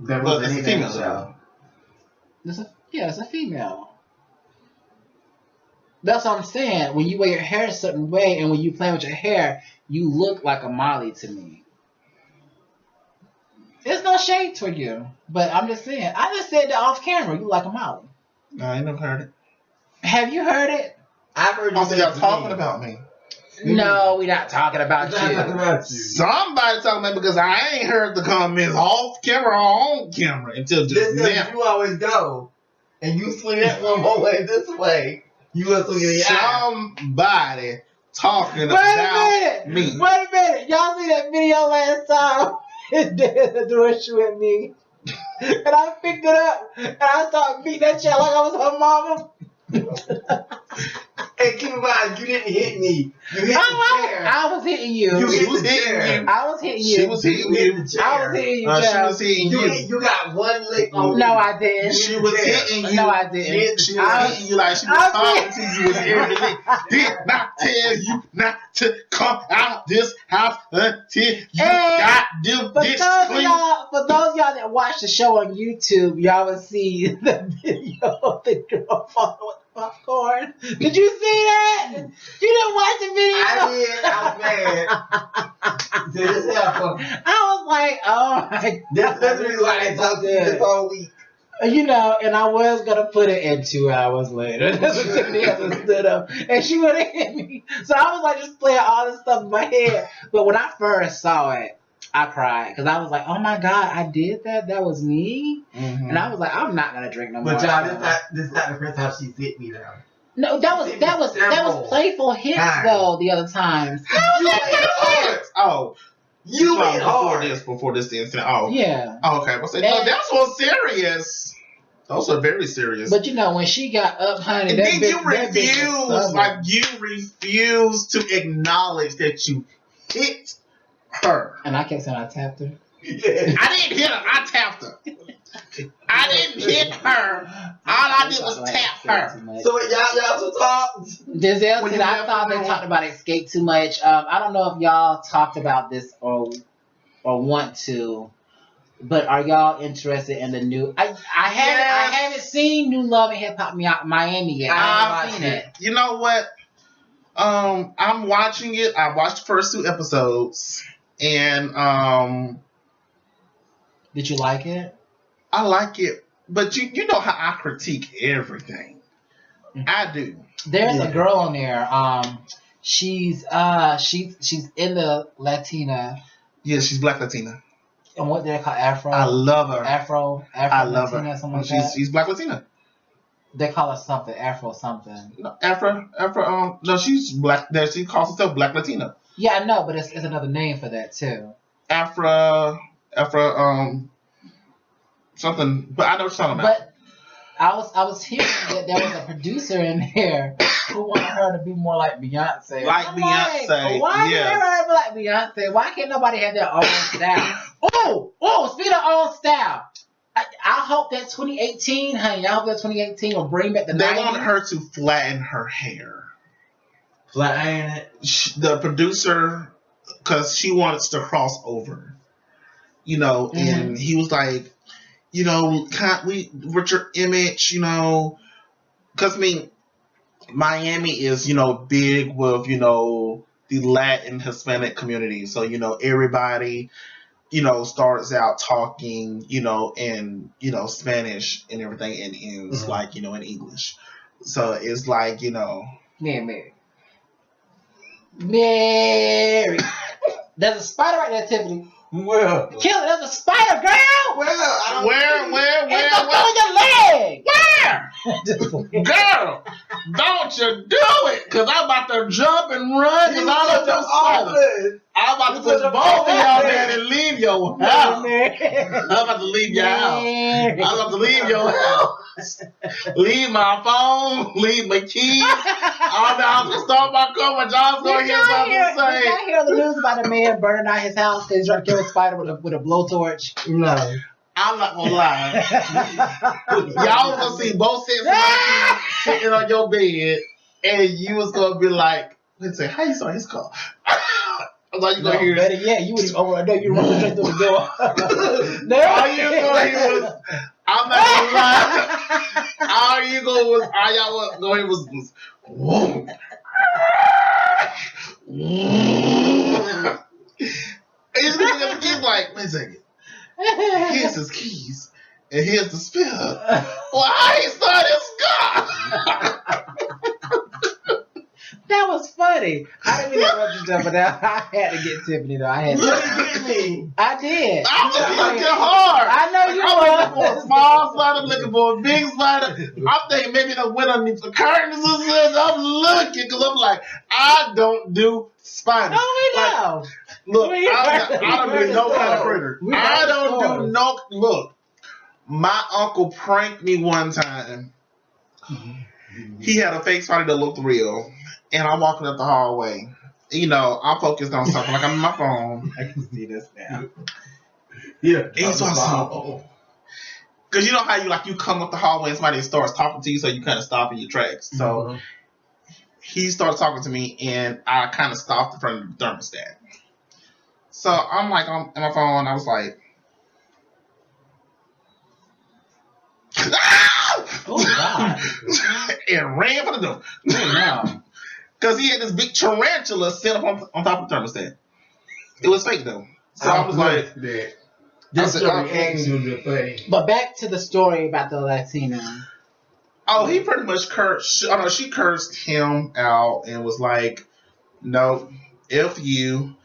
That
Well,
was
it's a female show.
It's a female. That's what I'm saying. When you wear your hair a certain way and when you play with your hair, you look like a Molly to me. There's no shade toward you. But I'm just saying. I just said that off camera. You look like a Molly.
No, I ain't never heard it.
Have you heard it?
I've heard you
Also,
say
y'all
it to
talking
me.
about me.
No, we're not talking about
We're not
you.
talking about you.
Somebody talking about me because I ain't heard the comments off camera or on camera until just
This
now.
you always go, and you swing that one more way this way. You gonna swing it in your eye.
Somebody talking
Wait
about
a
me.
minute. Wait a minute. Y'all see that video last time? It did the door shoe at me. And I picked it up and I started beating that child like I was her mama.
Hey, keep in mind, you didn't hit me. You hit the chair.
I was hitting you.
You
She
hit
was
the
hitting
chair.
you.
I was hitting you.
She was hitting
You hit
you.
the
I was
chair.
hitting you,
She
child.
was hitting you.
You got one lick on
No,
me.
I didn't.
She was hitting you.
No, I didn't.
She was hitting you like she was talking to you with everything. Did not tell you not to come out this house until you got them dicks clean.
For those of y'all that watch the show on YouTube, y'all will see the video of the girl falling with the popcorn. Did you see that? You didn't watch the video?
I did. I was mad. This happened.
I was like, oh my God.
That's the reason why they talked to you this whole week.
You know, and I was gonna put it in 2 hours later. That's what Tiffany had stood up, and she would have hit me. So I was like, just playing all this stuff in my head. But when I first saw it, I cried because I was like, "Oh my God, I did that. That was me."
Mm-hmm.
And I was like, "I'm not gonna drink no more."
But y'all, this not the first time she's hit me now.
No, that was playful hits though. The other times,
You hit hard.
Oh,
You hit hard.
before this incident. Oh,
yeah.
Oh, okay. But no, that's so serious. Those are very serious.
But you know, when she got up, honey,
and
that
then
bitch
you refuse to acknowledge that you hit her.
And I kept saying I tapped her.
Yeah.
I didn't hit her. I tapped her. I didn't hit her. All I did was tap her.
So y'all still talked?
Giselle said, I thought they talked about escape too much. I don't know if y'all talked about this or want to, but are y'all interested in the new? I haven't seen New Love and Hip Hop Miami yet. I haven't seen it.
You know what? I'm watching it. I watched the first 2 episodes, and
did you like it?
I like it, but you know how I critique everything. I do.
There's a girl on there. She's in the Latina.
Yeah, she's Black Latina.
And what they call Afro.
I love her.
Afro
I love
Latina,
her.
something like that.
She's Black Latina.
They call her something Afro something.
No, Afro. No, she's Black. She calls herself Black Latina.
Yeah, I know, but it's another name for that too.
Afro, something. But I know what you're talking about.
But I was hearing that there was a producer in there who wanted her to be more like Beyonce.
Like
I'm
Beyonce,
why
yes.
can't everybody be like Beyonce? Why can't nobody have their own style? Oh, speaking of own style, I hope that 2018, honey. I hope that 2018 will bring back the 90s.
They want her to flatten her hair.
Flatten it.
The producer, because she wants to cross over, you know, and he was like, you know, can't we, with your image, you know, because I mean, Miami is, you know, big with, you know, the Latin Hispanic community. So, you know, everybody, you know, starts out talking, you know, in, you know, Spanish and everything and ends like, you know, in English. So it's like,
Mary. Mary. There's a spider right there, Tiffany.
Well,
Kill it. There's a spider, girl.
where?
It's up on your leg.
Where? Girl, don't you do it, because I'm about to jump and run, because I don't know spider. I'm about to put both of y'all there and leave your house. I'm about to leave your house. I'm about to leave your house. Leave my phone, leave my keys. I'm going to start my car. My job's going to hear something to say.
Did y'all hear the news about a man burning out his house because he's trying to kill a spider with a blowtorch?
No.
I'm not going to lie. Y'all was going to see both sets of my keys sitting on your bed, and you was going to be like, let's say, how you saw his car? I thought you gonna hear
better yet, you would you run straight through the door. No,
all you gonna hear was, I'm not gonna lie. All y'all was gonna hear was whoa. He's like, wait a second. Here's his keys and here's the spill. Well, I ain't saw this car.
That was funny. I didn't mean to interrupt you, but I had to get Tiffany though. I did.
I was looking hard.
I know you
I'm looking for a small spider. I'm looking for a big spider. I'm thinking maybe they went underneath the curtains or something. I'm looking because I'm like, I don't do spiders.
Oh, we know.
Look, I don't do no kind of critter. I don't do no. Look, my uncle pranked me one time. He had a fake spider that looked real. And I'm walking up the hallway. I'm focused on something. Like I'm on my phone.
I can see this now. Yeah.
He's awesome. Because you know how you come up the hallway and somebody starts talking to you, so you kind of stop in your tracks. So he started talking to me, and I kind of stopped in front of the thermostat. So I'm like on my phone. I was like,
oh God!
And ran for the door.
Oh no!
Because he had this big tarantula set up on top of the thermostat. It was fake though. So I was like,
this reaction was funny.
But back to the story about the Latina.
Oh, he pretty much cursed. Oh no, she cursed him out and was like, "No, F you.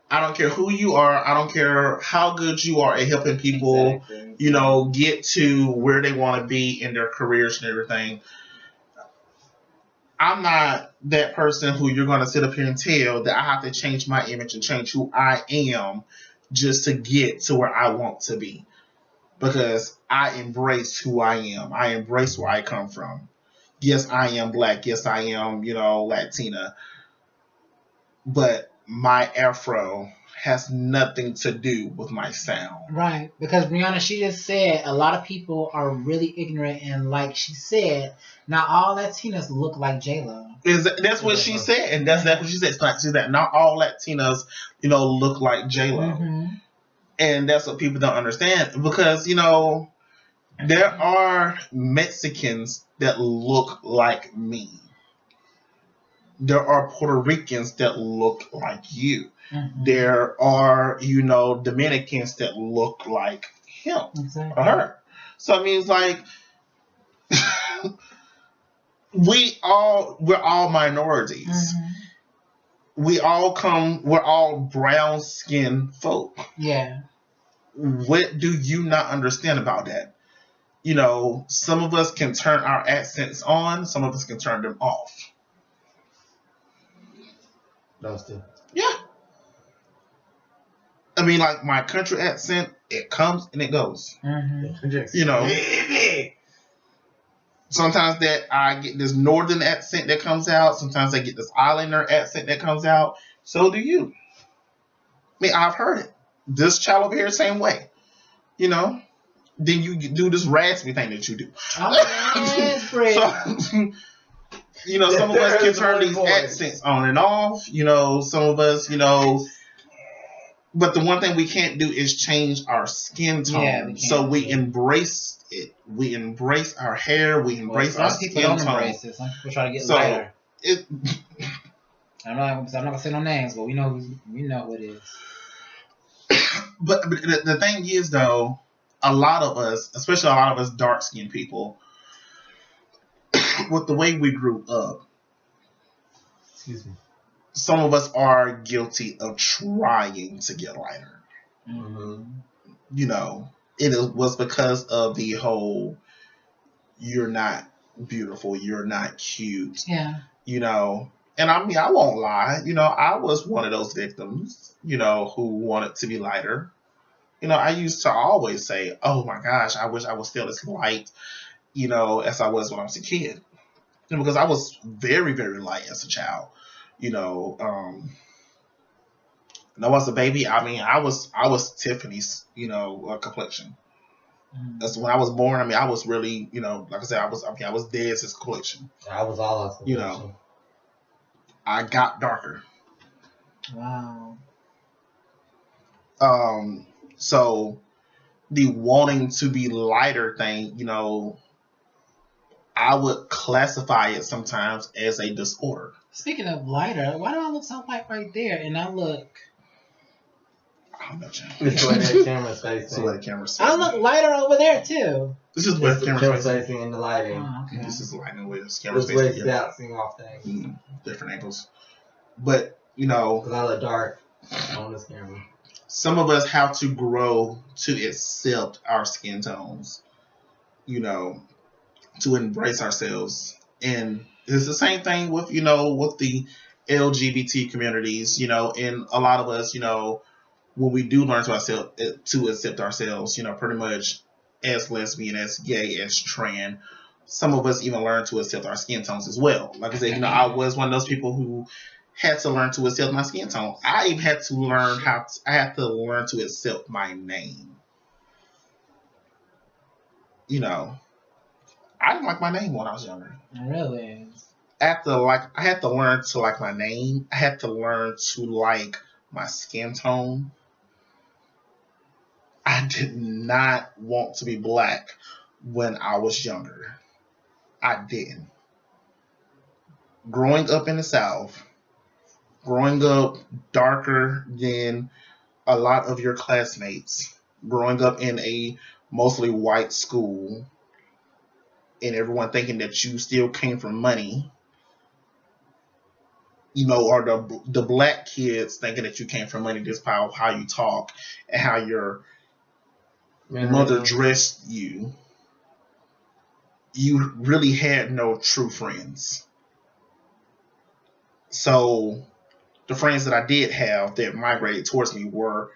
I don't care who you are. I don't care how good you are at helping people, get to where they want to be in their careers and everything. I'm not that person who you're going to sit up here and tell that I have to change my image and change who I am just to get to where I want to be. Because I embrace who I am. I embrace where I come from. Yes, I am black. Yes, I am, Latina. But my afro has nothing to do with my sound.
Right. Because Brianna, she just said a lot of people are really ignorant, and like she said, not all Latinas look like J-Lo.
That's what she said, and that's what she said. She said not all Latinas, look like J-Lo. Mm-hmm. And that's what people don't understand. Because, there are Mexicans that look like me. There are Puerto Ricans that look like you. Mm-hmm. There are, Dominicans that look like him or her. So I mean, it's like we're all minorities. Mm-hmm. We're all brown skinned folk.
Yeah.
What do you not understand about that? Some of us can turn our accents on, some of us can turn them off. Yeah. I mean, like my country accent, it comes and it goes. Mm-hmm. Sometimes that I get this northern accent that comes out. Sometimes I get this islander accent that comes out. So do you. I mean, I've heard it. This child over here, same way. Then you do this raspy thing that you do.
Oh,
so, some of us can turn these accents on and off. Some of us, but the one thing we can't do is change our skin tone. Yeah, so we embrace it. We embrace our hair. We embrace our skin tone.
Some people try to get lighter. I'm not gonna say no names, but we know who it is.
But the thing is, though, a lot of us, especially a lot of us dark-skinned people, think with the way we grew up,
Excuse me.
some of us are guilty of trying to get lighter.
Mm-hmm.
You know, was because of the whole "you're not beautiful, you're not cute."
Yeah.
You know, and I mean, I won't lie. You know, I was one of those victims. You know, who wanted to be lighter. You know, I used to always say, "Oh my gosh, I wish I was still as light." You know, as I was when I was a kid. You know, because I was very, very light as a child. You know, and I was a baby. I mean, I was Tiffany's, you know, complexion. That's when I was born. I mean, I was really, you know, like I said, I was Dez's complexion.
I was all us.
You know, I got darker.
Wow.
So the wanting to be lighter thing, you know, I would classify it sometimes as a disorder.
Speaking of lighter, why do I look so white right there? And I look.
I don't know, Jim.
It's the way that camera's facing.
It's the way the camera's
I
facing.
look lighter over there too.
This is where
It's
the
the
camera's
camera's
facing.
facing in the lighting.
Oh, okay.
This is the lighting where the camera's
This way
facing.
it's bouncing off things.
Different angles. But, you know,
Because I look dark on this camera.
some of us have to grow to accept our skin tones, you know, to embrace ourselves. And it's the same thing with, you know, with the LGBT communities, you know, and a lot of us, you know, when we do learn to accept ourselves, you know, pretty much as lesbian, as gay, as trans, some of us even learn to accept our skin tones as well. Like I said, you know, I was one of those people who had to learn to accept my skin tone. I even had to learn to accept my name. You know, I didn't like my name when I was younger.
Really?
I had to learn to like my name. I had to learn to like my skin tone. I did not want to be black when I was younger. I didn't. Growing up in the South, growing up darker than a lot of your classmates, growing up in a mostly white school, and everyone thinking that you still came from money, you know, or the black kids thinking that you came from money just by how you talk and how your mother dressed you. You really had no true friends. So the friends that I did have that migrated towards me were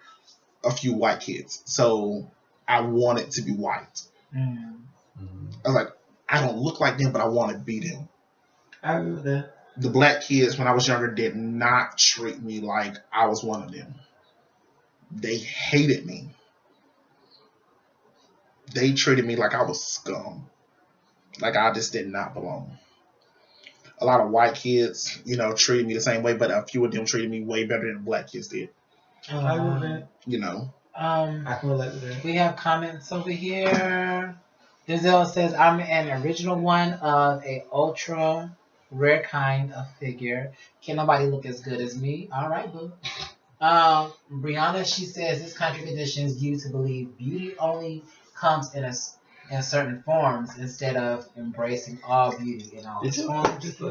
a few white kids. So I wanted to be white.
Mm.
I was like, I don't look like them, but I want to be them.
I agree with that.
The black kids when I was younger did not treat me like I was one of them. They hated me. They treated me like I was scum. Like I just did not belong. A lot of white kids, you know, treated me the same way, but a few of them treated me way better than the black kids did.
I agree with that.
You know.
I can relate to that.
We have comments over here. Denzel says, I'm an original one of a ultra rare kind of figure. Can't nobody look as good as me. All right, boo. Brianna, she says, this country conditions you to believe beauty only comes in certain forms instead of embracing all beauty in all its forms.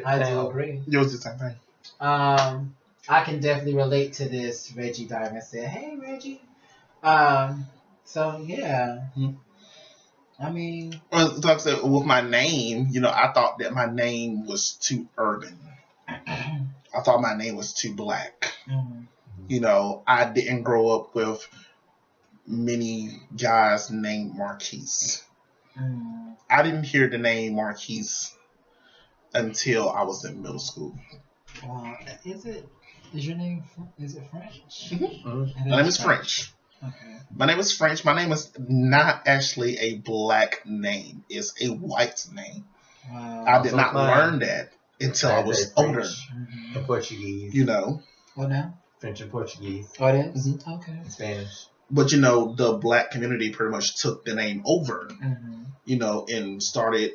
I do agree.
It was the same thing.
I can definitely relate to this. Reggie Diamond said, hey, Reggie. So, yeah.
Hmm.
I mean,
Well, like I said, with my name, you know, I thought that my name was too urban. I thought my name was too black.
mm-hmm.
You know, I didn't grow up with many guys named Marquise. I didn't hear the name Marquise until I was in middle school.
Is your name, is it French?
Mm-hmm. My name is French.
Okay.
My name is French. My name is not actually a black name. It's a white name.
Wow.
I did not learn that until I was older.
And Portuguese.
You know.
What now?
French and Portuguese.
Oh, it is?
Mm-hmm.
Okay.
And Spanish.
But, you know, the black community pretty much took the name over,
Mm-hmm.
you know, and started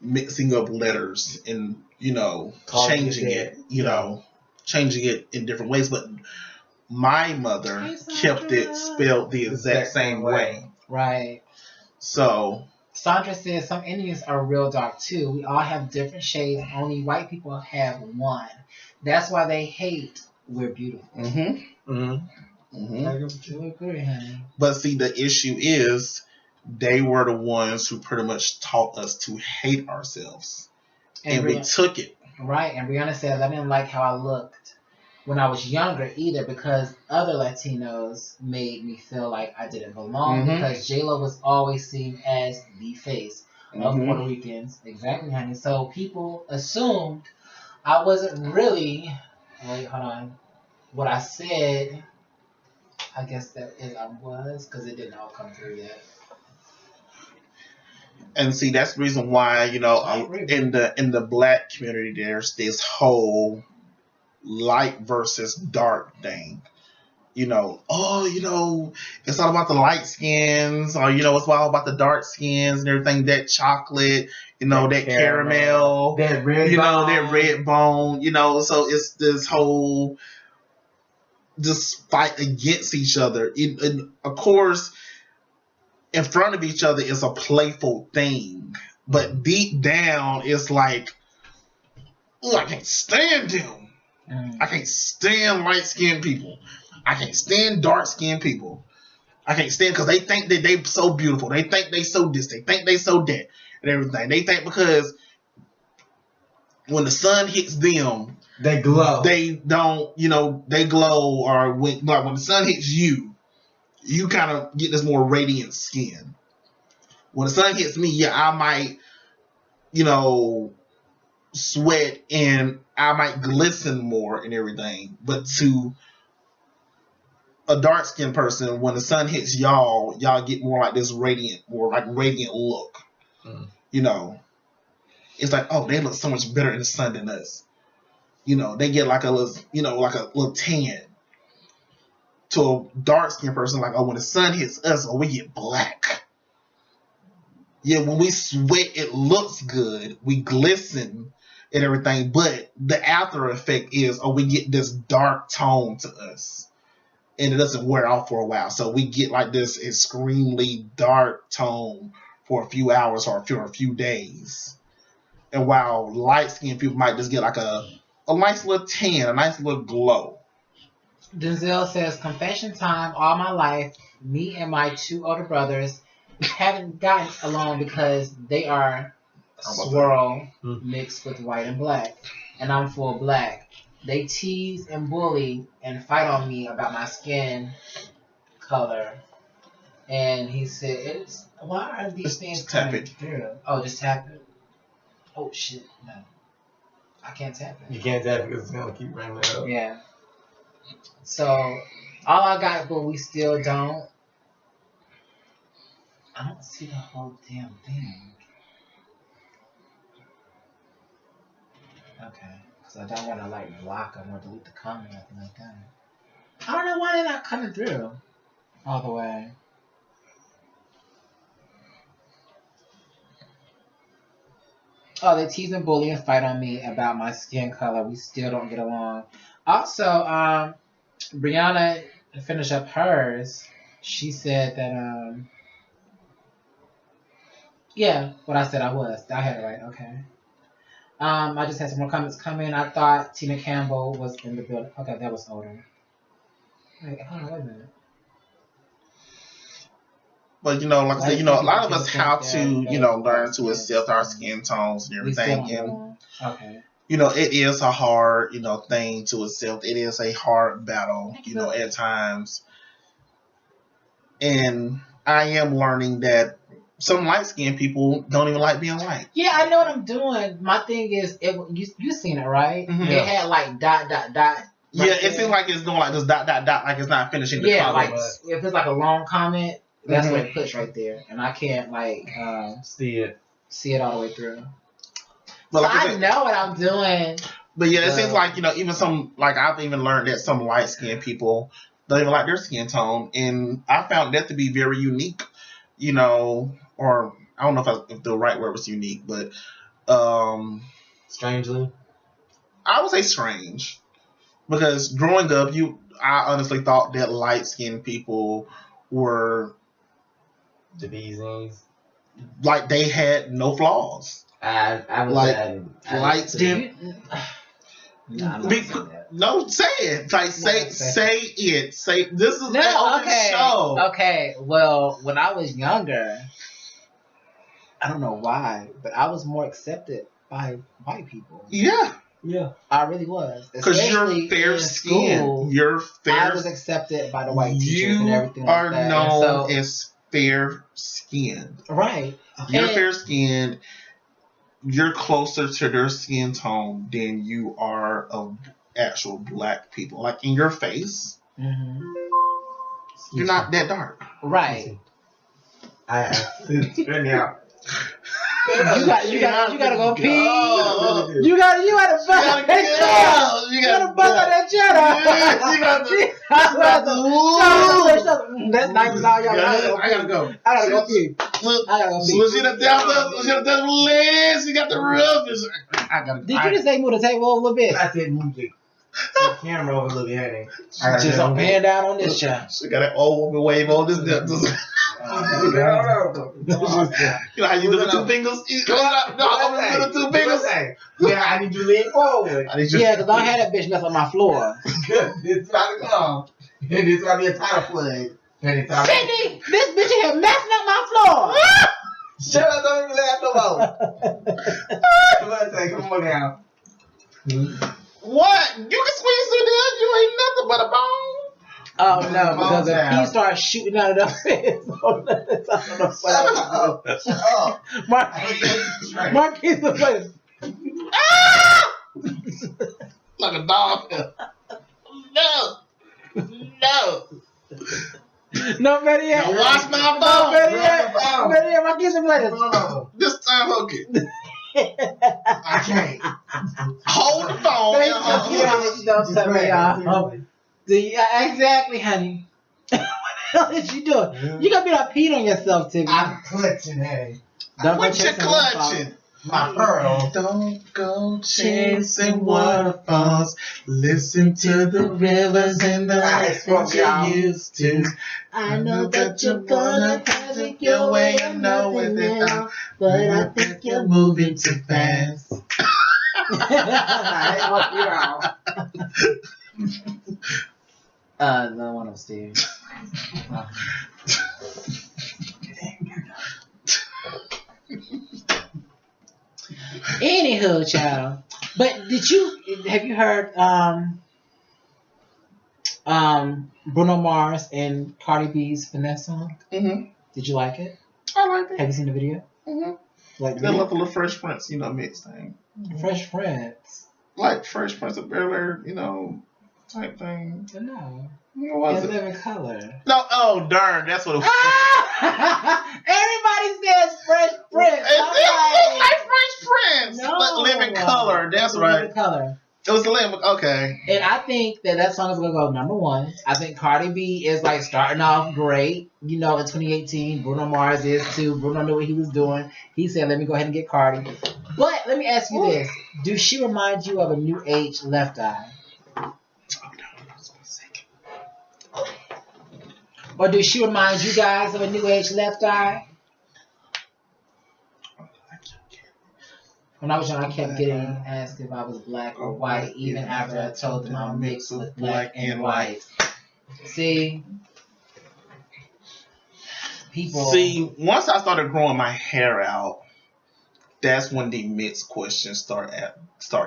mixing up letters and, you know,
Calling
changing it, you know, changing it in different ways. But my mother kept it spelled the exact same way.
Right.
So
Sandra says some Indians are real dark too. We all have different shades. Only white people have one. That's why they hate we're beautiful.
I
Agree, honey.
But see, the issue is they were the ones who pretty much taught us to hate ourselves. And we took it.
Right. And Brianna says, I didn't like how I looked when I was younger either because other Latinos made me feel like I didn't belong because J-Lo was always seen as the face of Puerto Ricans. Exactly, honey. So people assumed I wasn't really, wait, hold on. What I said, I guess that is I was because it didn't all come through yet.
And see, that's the reason why, in the black community, there's this whole light versus dark thing. It's all about the light skins, or it's all about the dark skins and everything. That chocolate, that caramel,
that red bone.
that red bone. So it's this whole just fight against each other. And of course, in front of each other is a playful thing, but deep down it's like, oh, I can't stand them. I can't stand light-skinned people. I can't stand dark-skinned people. I can't stand because they think that they so beautiful. They think they so this. They think they so that and everything. They think because when the sun hits them,
they glow.
They don't, they glow, or when the sun hits you, you kind of get this more radiant skin. When the sun hits me, I might, sweat and I might glisten more and everything. But to a dark skinned person, when the sun hits y'all get more like this radiant look. It's like, oh, they look so much better in the sun than us. They get like a little, like a little tan. To a dark skinned person, like, oh, when the sun hits us, we get black. Yeah, when we sweat, it looks good. We glisten and everything, but the after effect is, we get this dark tone to us. And it doesn't wear off for a while. So we get like this extremely dark tone for a few hours or for a few days. And while light skinned people might just get like a nice little tan, a nice little glow.
Denzel says, confession time, all my life, me and my two older brothers haven't gotten along because they are swirl mixed with white and black. And I'm full black. They tease and bully and fight on me about my skin color. And he said, why are these things coming through? Oh, just tap it. Oh, shit. No. I can't tap it.
You can't tap it because it's going to keep running up.
Yeah. So, all I got, but we still don't. I don't see the whole damn thing. Okay. Because I don't want to, block them or delete the comment or nothing like that. I don't know why they're not coming through all the way. Oh, they tease and bully and fight on me about my skin color. We still don't get along. Also, Brianna, to finish up hers, she said that, yeah, what I said I was. I had it right, okay. I just had some more comments come in. I thought Tina Campbell was in the building. Okay, that was older. Wait, hold on, wait a minute.
But, like I said, a lot of us have to, learn to accept our skin tones and everything. And,
okay.
It is a hard, thing to accept. It is a hard battle, at times. And I am learning that some light-skinned people don't even like being white.
Yeah, I know what I'm doing. My thing is, you seen it, right?
Mm-hmm.
It had dot. Right,
yeah, it seems like it's doing this dot, like it's not finishing the comment.
Yeah, if it's a long comment, that's what it puts right there. And I can't, see it all the way through. But so I know what I'm doing.
But yeah, it seems like, even some, I've even learned that some light-skinned people don't even like their skin tone. And I found that to be very unique, or I don't know if the right word was unique, but
strangely,
I would say strange, because growing up, I honestly thought that light skinned people were
the bees knees.
like they had no flaws.
I was
Like,
I
light skin.
No, I'm not saying that.
No, say it. Like say it. Say this is an
No,
open
okay.
show.
Okay. Well, when I was younger, I don't know why, but I was more accepted by white people.
Yeah,
Yeah.
I really was.
because you're
Especially
fair
in
skinned.
school,
You're
I
fair.
was accepted by the white teachers and
You
everything
are
like that.
known
And so,
as fair skinned.
right.
You're
And-
fair skinned. You're closer to their skin tone than you are of actual black people. Like in your face,
Mhm.
you're not that dark.
Right.
I right now.
You gotta go pee.
Oh,
You gotta bust
gotta
that
get
cheddar.
out.
You gotta bust out that cheddar.
Yes, you got to.
That's nice. Now y'all.
I gotta go.
I gotta go pee.
Look,
I gotta go
so
pee.
she done the legs. You got the rub. I gotta.
Did you just say move the table a little bit?
I said move the camera over a little bit, honey.
Just up and down on this chair.
She got that old woman wave on this. You know how you do the two fingers? No, I'm doing the two fingers.
Yeah, I need you to lean forward.
I need you.
Yeah, because I had that bitch mess on my floor.
It's about to come. And it's going to be a title plug. And it's all
Sydney, this bitch here messing up my floor.
Shut up, don't even laugh no more. Come on, say, come on now.
What? You can squeeze through there. You ain't nothing but a bone.
Oh no, because if
down.
he starts shooting out of the fence on the top of the
Shut up.
Marquis the place.
Like a dog. No.
No, better yet.
Now watch my
No,
bone.
better yet. Better yet, Marquis the place.
This time, hook it.
I can't.
Hold the phone.
Thank you. Honey, don't tell me, y'all. Exactly, honey. What the hell is you doing? You gonna be like peed on yourself, Timmy.
I'm clutching, hey.
Don't
What
go
you
chasing
clutching?
My pearl.
Don't go chasing waterfalls. Listen to the rivers and the lights that you used to. I know that you're gonna have it your way. I know it now, but I think you're moving too fast.
The one upstairs. Anywho, child. But have you heard Bruno Mars and Cardi B's Finesse song?
Mm-hmm.
Did you like it?
I like it.
Have you seen the video?
Mm-hmm.
Like
They love a little Fresh Prince, mix thing.
Fresh Prince.
Like Fresh Prince of Bel-Air, type thing.
No.
What was
In
it?
living color.
No, oh darn, that's what it was.
Everybody says Fresh Prince.
It's like Fresh Prince.
No.
Living Color, that's right.
Living Color.
It was Living, okay.
And I think that song is gonna go #1. I think Cardi B is like starting off great. In 2018, Bruno Mars is too. Bruno knew what he was doing. He said, "Let me go ahead and get Cardi." But let me ask you this: do she remind you of a New Age Left Eye? Or does she remind you guys of a New Age Left Eye? When I was young, I kept getting asked if I was black or white, even after I told them I'm mixed with black and white. See? People.
See, once I started growing my hair out, that's when the mixed questions start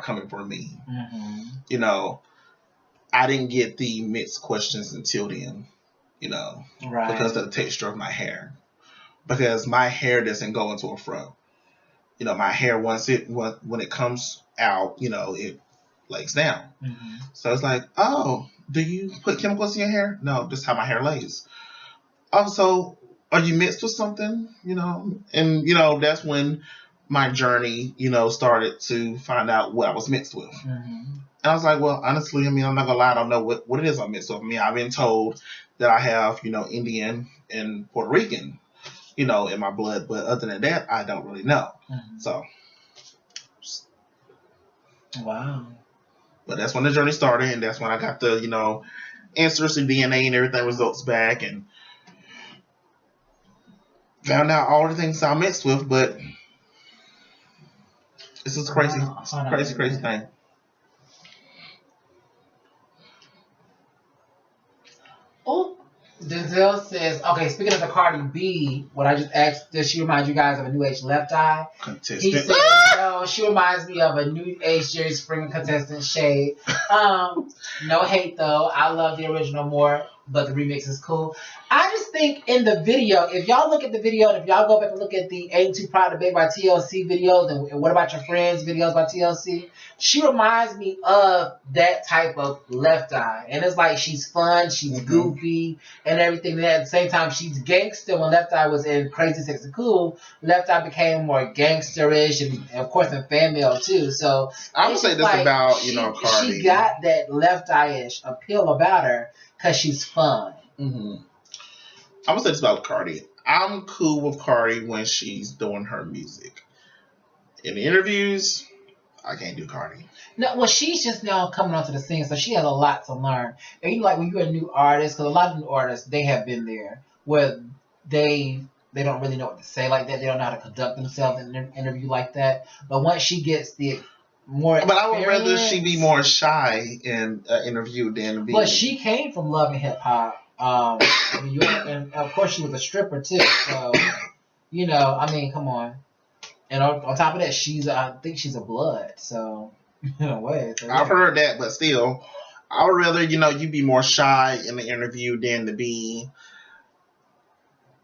coming for me.
Mm-hmm.
I didn't get the mixed questions until then,
Right.
because of the texture of my hair. Because my hair doesn't go into a fro. My hair when it comes out, it lays down.
Mm-hmm.
So it's like, oh, do you put chemicals in your hair? No, just how my hair lays. Also, are you mixed with something? And that's when my journey, started to find out what I was mixed with.
Mm-hmm.
And I was like, well, honestly, I'm not gonna lie, I don't know what it is I'm mixed with. I've been told that I have, Indian and Puerto Rican, in my blood, but other than that, I don't really know.
Mm-hmm.
So,
Wow.
but that's when the journey started, and that's when I got the, answers to DNA and everything results back, and found out all the things I mixed with, but it's just crazy, crazy thing.
Oh, Denzel says, okay, speaking of the Cardi B, what I just asked, does she remind you guys of a New Age Left Eye?
Contestant.
He said, no, she reminds me of a New Age Jerry Springer contestant shade. No hate though. I love the original more, but the remix is cool. I just think in the video, if y'all look at the video, and if y'all go back and look at the Ain't Too Proud to Beg by TLC videos, and What About Your Friends videos by TLC, she reminds me of that type of Left Eye. And it's like she's fun, she's goofy, and everything. And at the same time, she's gangster. When Left Eye was in Crazy Sexy Cool, Left Eye became more gangsterish, and of course in Fan Mail too. So
I would say this like about, Cardi.
She got that Left Eye-ish appeal about her because she's fun.
Mm-hmm. I'm gonna say this about Cardi. I'm cool with Cardi when she's doing her music. In the interviews, I can't do Cardi.
No, well, she's just now coming onto the scene, so she has a lot to learn. And you like when you're a new artist, because a lot of new artists, they have been there where they don't really know what to say like that. They don't know how to conduct themselves in an interview like that. But once she gets the more
but I would rather she be more shy in an interview than be.
But she came from Love and Hip Hop. New York, and of course she was a stripper too. So, I mean, come on. And on top of that, I think she's a blood. So, in a way,
I've heard that, but still, I would rather you be more shy in the interview than to be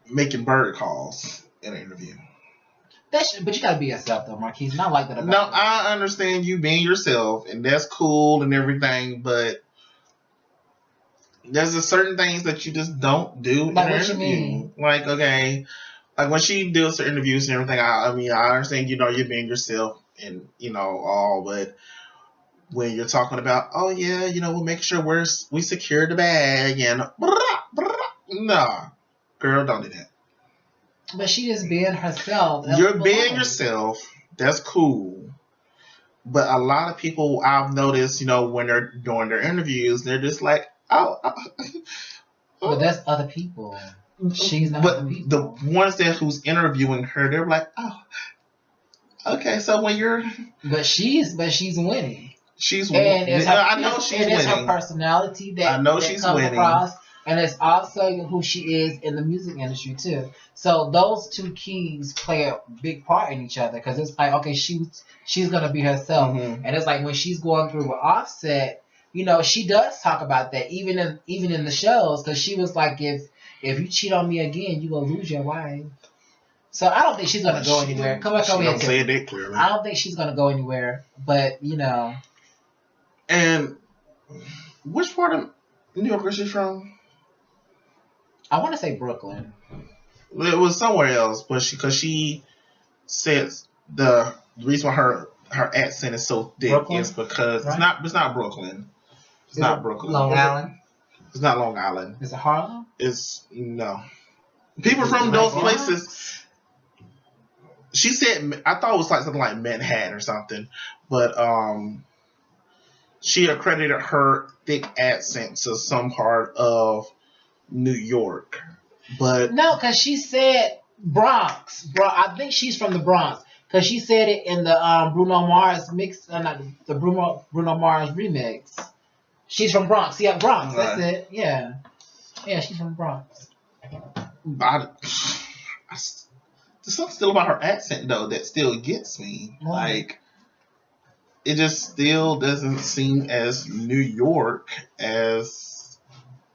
making bird calls in an interview.
But you gotta be yourself though, Marquise. Not like that.
No, I understand you being yourself, and that's cool and everything, but there's certain things that you just don't do in an interview. You mean? Like, okay, like when she does her interviews and everything, I mean, I understand, you're being yourself and, all, but when you're talking about, oh yeah, we'll make sure we secure the bag and nah, girl, don't do that.
But she is being herself.
You're being yourself. That's cool. But a lot of people I've noticed, when they're doing their interviews, they're just like,
but that's other people. She's not other people.
The ones who's interviewing her, they're like, oh, okay. So when you're,
but she's winning.
She's winning. I know she's winning.
It's her personality that
she's
comes
winning.
across, and it's also who she is in the music industry too. So those two keys play a big part in each other because it's like, okay, she's gonna be herself, and it's like when she's going through with Offset. She does talk about that even in the shows because she was like, if you cheat on me again, you gonna lose your wife. So I don't think she's gonna go anywhere. Come back over here.
Say that clearly.
I don't think she's gonna go anywhere. But
And which part of New York is she from?
I want to say Brooklyn.
It was somewhere else, but because she says the reason why her accent is so thick Brooklyn? Is because right? It's not Brooklyn. It's not Brooklyn.
Long Island?
It's not Long Island.
Is it Harlem?
No. People from those places. She said, I thought it was like something like Manhattan or something, but she accredited her thick accent to some part of New York. But
no, because she said Bronx. I think she's from the Bronx. Because she said it in the Bruno Mars mix, not the Bruno Mars remix. She's from Bronx. Yeah, Bronx. Right. That's it. Yeah. Yeah, she's from Bronx.
There's something still about her accent, though, that still gets me. Mm. Like, it just still doesn't seem as New York as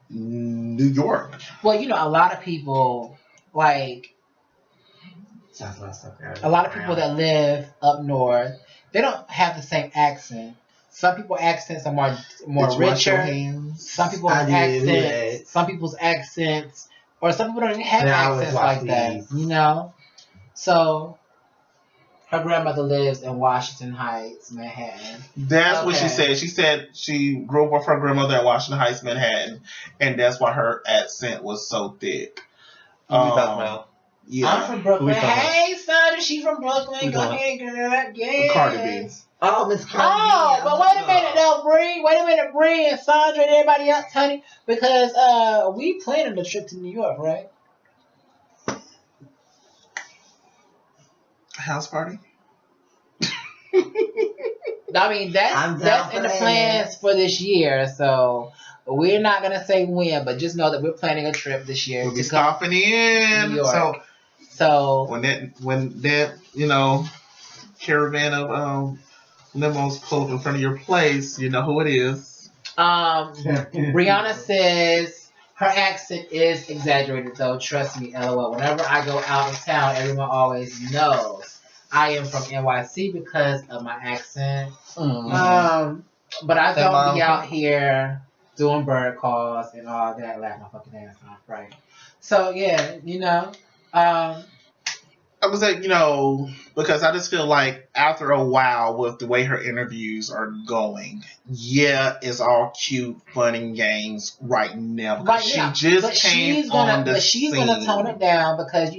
New York.
Well, a lot of people, like, a lot of people that live up north, they don't have the same accent. Some people's accents are more richer. Some people's accents, or some people don't even have accents like that. So her grandmother lives in Washington Heights, Manhattan.
That's what she said. She said she grew up with her grandmother in Washington Heights, Manhattan, and that's why her accent was so thick.
What are you talking about?
Yeah. I'm from Brooklyn. Hey, Sandra, she from Brooklyn. Go ahead, girl. Yeah.
Cardi B.
Oh, Miss Cardi B.
Oh, but wait a minute, though, Bree. Wait a minute, Bree and Sandra and everybody else, honey, because we planning the trip to New York, right?
house party.
I mean, that's in the plans for this year. So we're not gonna say when, but just know that we're planning a trip this year.
We'll be stopping in.
New York. So
when that caravan of limos pull up in front of your place, you know who it is.
Brianna says her accent is exaggerated, though. Trust me, LOL. Whenever I go out of town, everyone always knows I am from NYC because of my accent. But I don't be out here doing bird calls and all that, laugh my fucking ass off, right? So yeah,
I was like, because I just feel like after a while with the way her interviews are going, yeah, it's all cute, fun and games right now.
Right
she
now.
just came on the
she's
scene.
gonna tone it down because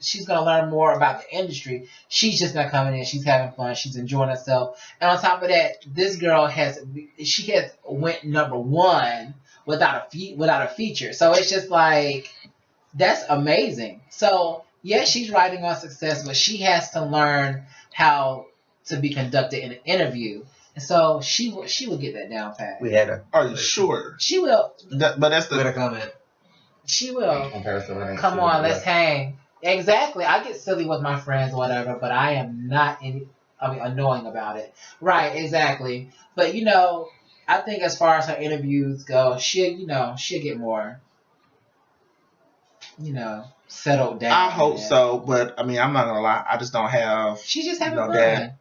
she's gonna learn more about the industry. She's just not coming in. She's having fun. She's enjoying herself. And on top of that, this girl has went number one without a feature. So it's just like that's amazing. So. Yes, she's riding on success, but she has to learn how to be conducted in an interview. And so she will get that down pat.
We had her.
Are you sure?
She will.
But that's the...
With a comment.
She will. Come on, let's hang. Exactly. I get silly with my friends or whatever, but I am not annoying about it. Right, exactly. But, I think as far as her interviews go, she'll get more, settled down.
I hope so, but I'm not gonna lie. I just don't have.
She's just having fun.
I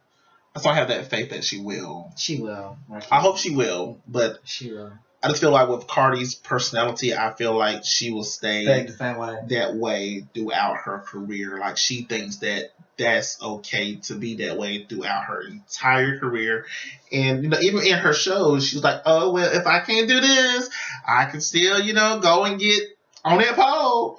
just don't have that faith that she will.
She will.
I hope she will, but
she will.
I just feel like with Cardi's personality, I feel like she will stay
the same way.
That way throughout her career. Like she thinks that that's okay to be that way throughout her entire career. And even in her shows, she's like, "Oh well, if I can't do this, I can still go and get on that pole."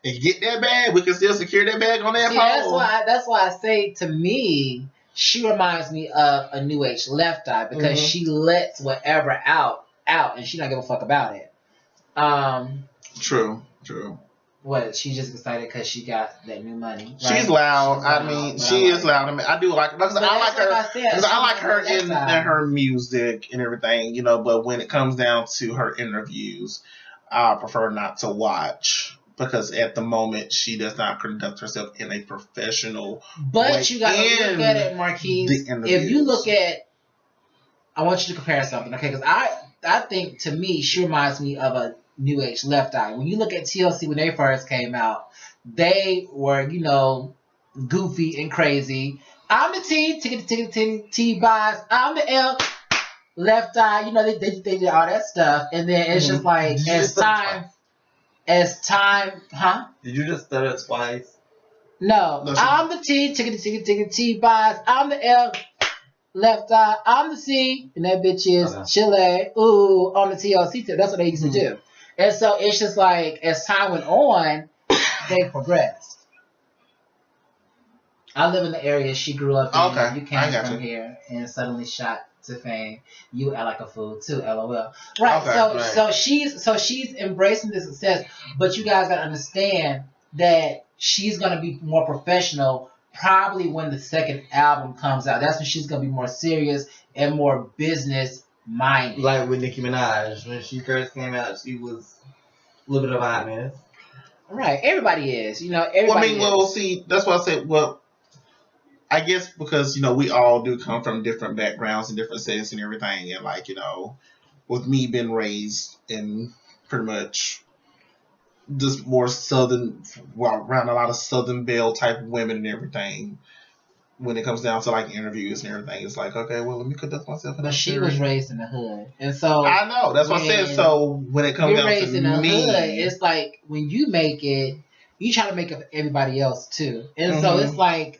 And get that bag. We can still secure that bag on that pole.
That's why I say, to me, she reminds me of a New Age Left Eye because she lets whatever out, and she don't give a fuck about it.
True.
What? She's just excited because she got that new money. Right?
She's loud. She is loud. I do like her. I like her. I like her in her music and everything. But when it comes down to her interviews, I prefer not to watch because at the moment she does not conduct herself in a professional way.
But you got to look at it, Marquise. If you look at, I want you to compare something, okay? Because I think, to me, she reminds me of a New Age Left Eye. When you look at TLC when they first came out, they were, goofy and crazy. I'm the T buys. I'm the L. Left Eye, they did all that stuff, and then it's just like as time, huh?
Did you just stutter it twice?
No, I'm the T, T buys. I'm the L, Left Eye. I'm the C, and that bitch is Chile. Ooh, on the TLC tip. That's what they used to do, and so it's just like as time went on, they progressed. I live in the area she grew up in.
Okay,
you came from here and suddenly shot to fame. You act like a fool too, LOL. Right. Okay, so she's embracing the success, but you guys gotta understand that she's gonna be more professional probably when the second album comes out. That's when she's gonna be more serious and more business minded.
Like with Nicki Minaj, when she first came out, she was a little bit of a hot mess.
Right. Everybody is. Everybody
see, that's why I said, I guess because, we all do come from different backgrounds and different settings and everything. And with me being raised in pretty much just more southern, around a lot of Southern Belle type women and everything, when it comes down to interviews and everything, it's like, okay, well, let me conduct myself in
But she was raised in the hood. And so
I know. That's what I said. So when it comes down to
in the hood, it's like when you make it, you try to make it for everybody else too. And so it's like,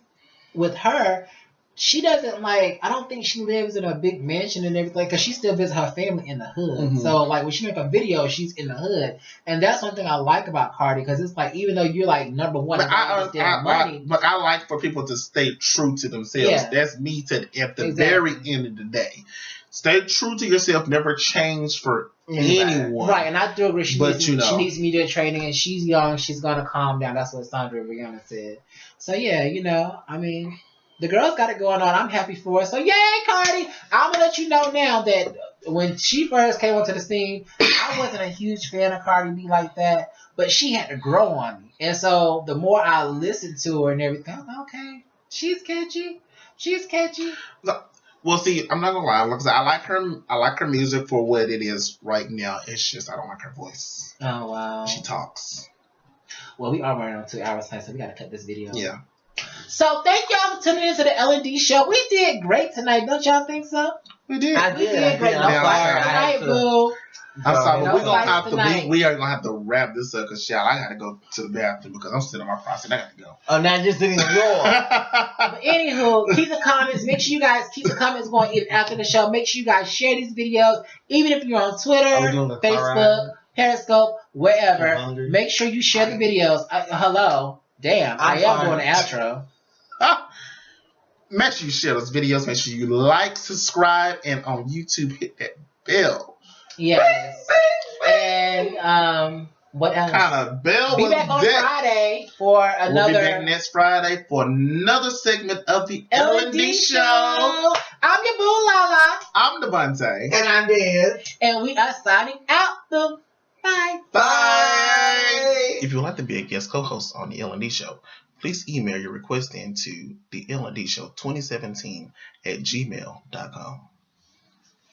with her, she doesn't I don't think she lives in a big mansion and everything because she still visits her family in the hood. So when she make a video, she's in the hood, and that's one thing I like about Cardi because it's like even though you're number one, but
I like for people to stay true to themselves. Yeah. That's me at the very end of the day. Stay true to yourself. Never change for
anyone.
Right, and I do agree. She
But,
she needs media training, and she's young. She's gonna calm down. That's what Sandra Rihanna said. So yeah, I mean, the girls got it going on. I'm happy for her. So yay, Cardi! I'm gonna let you know now that when she first came onto the scene, I wasn't a huge fan of Cardi B like that, but she had to grow on me. And so the more I listened to her and everything, I'm like, okay, she's catchy. She's catchy.
Well, see, I'm not gonna lie. Like I said, I like her music for what it is right now. It's just I don't like her voice.
Oh wow.
She talks.
Well, we are running on 2 hours time, so we gotta cut this video.
Yeah.
So thank y'all for tuning into the L&D show. We did great tonight, don't y'all think so?
We did.
We did great. No fights tonight, boo.
I'm sorry, but
No fights tonight.
we are gonna have to wrap this up because I gotta go to the bathroom because I'm sitting on my process. I gotta go.
Oh, now just sitting on the floor.
But anywho, keep the comments. Make sure you guys keep the comments going even after the show. Make sure you guys share these videos, even if you're on Twitter, Facebook, Periscope, wherever. Make sure you share the videos. Hello. Damn, I am doing the outro.
Make sure you share those videos. Make sure you like, subscribe, and on YouTube, hit that bell.
Yes. And what else?
Kind of bell
Be
was
back on
that?
Friday for another.
We'll be back next Friday for another segment of the L&D Show.
I'm your boo Lala.
I'm Devontae.
And I'm dead.
And we are signing out. Bye.
Bye. If you would like to be a guest co-host on the L&D Show, please email your request in to the L&D Show 2017 @gmail.com.